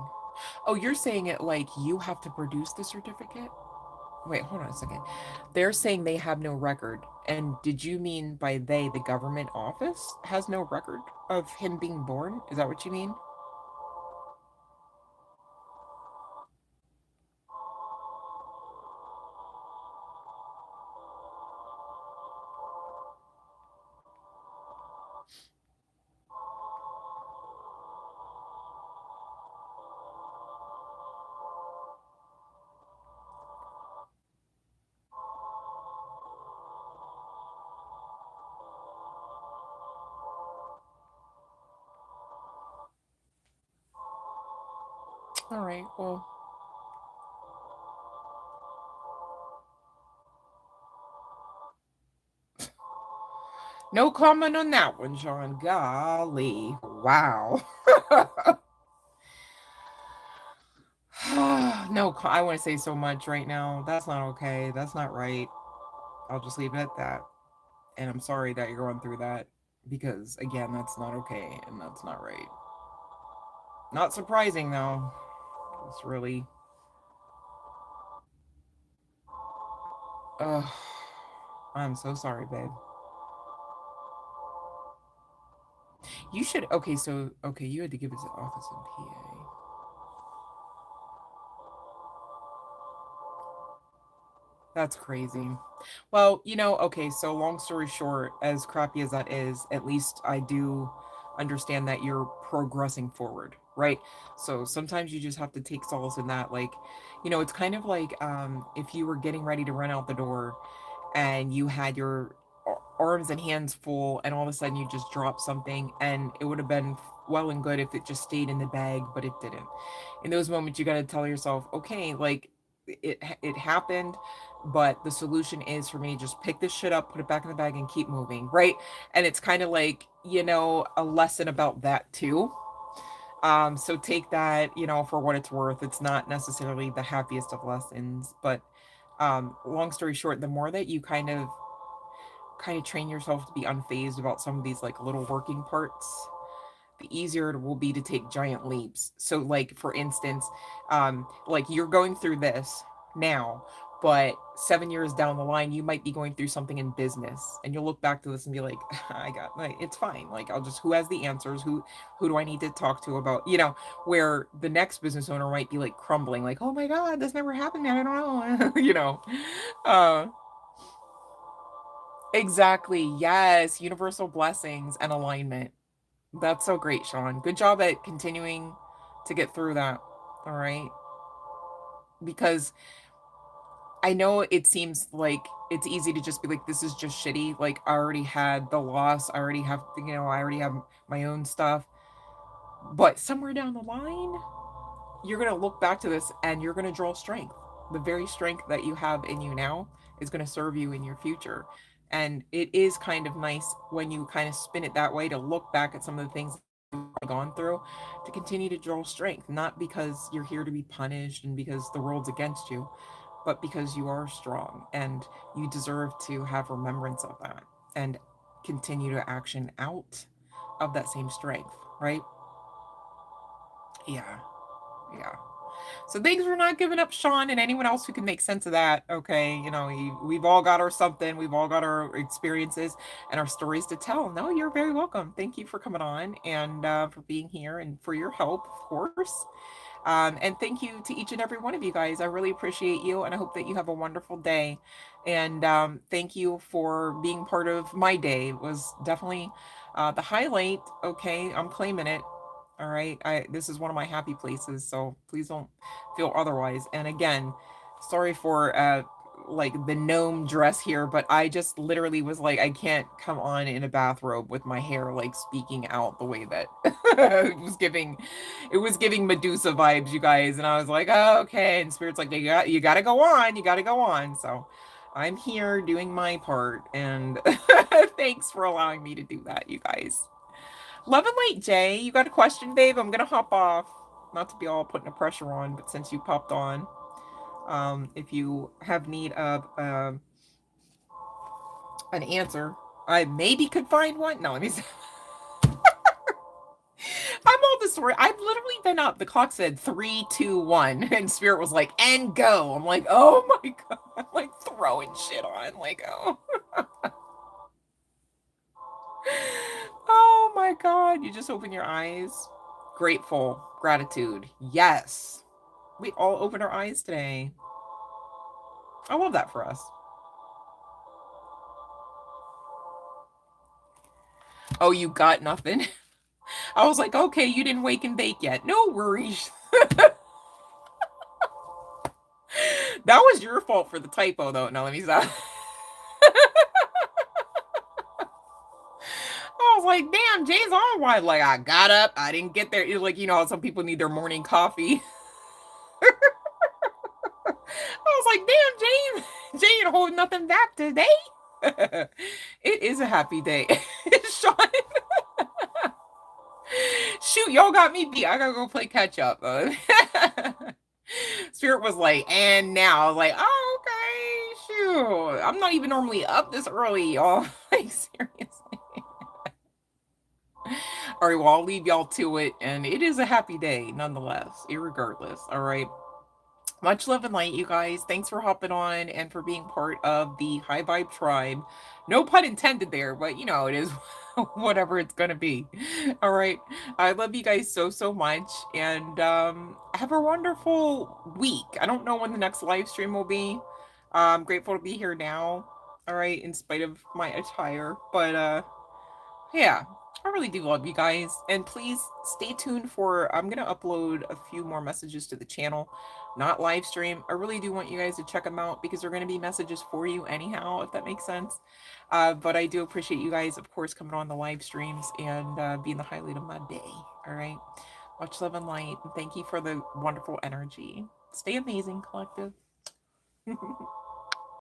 Oh, you're saying it like you have to produce the certificate? Wait, hold on a second. They're saying they have no record. And did you mean by they, the government office has no record of him being born? Is that what you mean? All right, well, No comment on that one, Sean. Golly. Wow. No, I want to say so much right now. That's not okay. That's not right. I'll just leave it at that. And I'm sorry that you're going through that because, again, that's not okay and that's not right. Not surprising, though. It's really. Ugh. I'm so sorry, babe. You should. Okay, so. Okay, you had to give it to the office in PA. That's crazy. Well, okay, so long story short, as crappy as that is, at least I do understand that you're progressing forward, right? So sometimes you just have to take solace in that. Like, it's kind of like if you were getting ready to run out the door and you had your arms and hands full and all of a sudden you just dropped something and it would have been well and good if it just stayed in the bag, but it didn't. In those moments you got to tell yourself, okay, like it happened, but the solution is for me to just pick this shit up, put it back in the bag and keep moving, right? And it's kind of like, a lesson about that too. So take that, for what it's worth. It's not necessarily the happiest of lessons, but long story short, the more that you kind of train yourself to be unfazed about some of these like little working parts, the easier it will be to take giant leaps. So like for instance, like you're going through this now, but 7 years down the line you might be going through something in business and you'll look back to this and be like, I got, like, it's fine, like I'll just, who has the answers, who do I need to talk to about, where the next business owner might be like crumbling, like, oh my god, this never happened, man, I don't know. uh exactly, yes, universal blessings and alignment. That's so great, Sean. Good job at continuing to get through that. All right. Because I know it seems like it's easy to just be like, this is just shitty. Like, I already had the loss. I already have my own stuff. But somewhere down the line, you're going to look back to this and you're going to draw strength. The very strength that you have in you now is going to serve you in your future. And it is kind of nice when you kind of spin it that way to look back at some of the things gone through to continue to draw strength, not because you're here to be punished and because the world's against you, but because you are strong and you deserve to have remembrance of that and continue to action out of that same strength, right? Yeah, yeah. So thanks for not giving up, Sean, and anyone else who can make sense of that. Okay, we've all got our something, we've all got our experiences and our stories to tell. No, you're very welcome. Thank you for coming on and for being here and for your help, of course. And thank you to each and every one of you guys. I really appreciate you, and I hope that you have a wonderful day. And thank you for being part of my day. It was definitely the highlight. Okay, I'm claiming it. All right. This is one of my happy places, so please don't feel otherwise. And again, sorry for like the gnome dress here, but I just literally was like, I can't come on in a bathrobe with my hair like speaking out the way that it was giving Medusa vibes, you guys. And I was like, oh, okay. And Spirit's like, you gotta go on, you gotta go on. So I'm here doing my part, and thanks for allowing me to do that, you guys. Love and light, Jay. You got a question, babe? I'm gonna hop off. Not to be all putting the pressure on, but since you popped on, if you have need of an answer, I maybe could find one. No, let me. I'm all the story. I've literally been up. The clock said 3, 2, 1, and Spirit was like, "And go." I'm like, "Oh my god!" I'm like throwing shit on, like, oh, oh my god. You just open your eyes. Grateful, gratitude. Yes, we all opened our eyes today. I love that for us. Oh, you got nothing? I was like, okay, you didn't wake and bake yet. No worries. That was your fault for the typo, though. No, let me stop. I was like, damn, Jay's on wide. Like, I got up. I didn't get there. It's like, how some people need their morning coffee. I was like, damn, Jay ain't holding nothing back today. It it is a happy day. Sean, shoot, y'all got me beat. I gotta go play catch up. Spirit was like, and now, like, oh, okay, shoot. I'm not even normally up this early, y'all. Like, seriously. All right, well, I'll leave y'all to it, and it is a happy day nonetheless, irregardless. All right. Much love and light, you guys. Thanks for hopping on and for being part of the High Vibe Tribe. No pun intended there, but you know, it is whatever it's going to be. All right. I love you guys so, so much. And have a wonderful week. I don't know when the next live stream will be. I'm grateful to be here now. All right. In spite of my attire. But yeah, I really do love you guys. And please stay tuned for, I'm going to upload a few more messages to the channel, not live stream. I really do want you guys to check them out because they're going to be messages for you anyhow, if that makes sense. But I do appreciate you guys, of course, coming on the live streams and being the highlight of my day. All right. Much love and light. Thank you for the wonderful energy. Stay amazing, collective.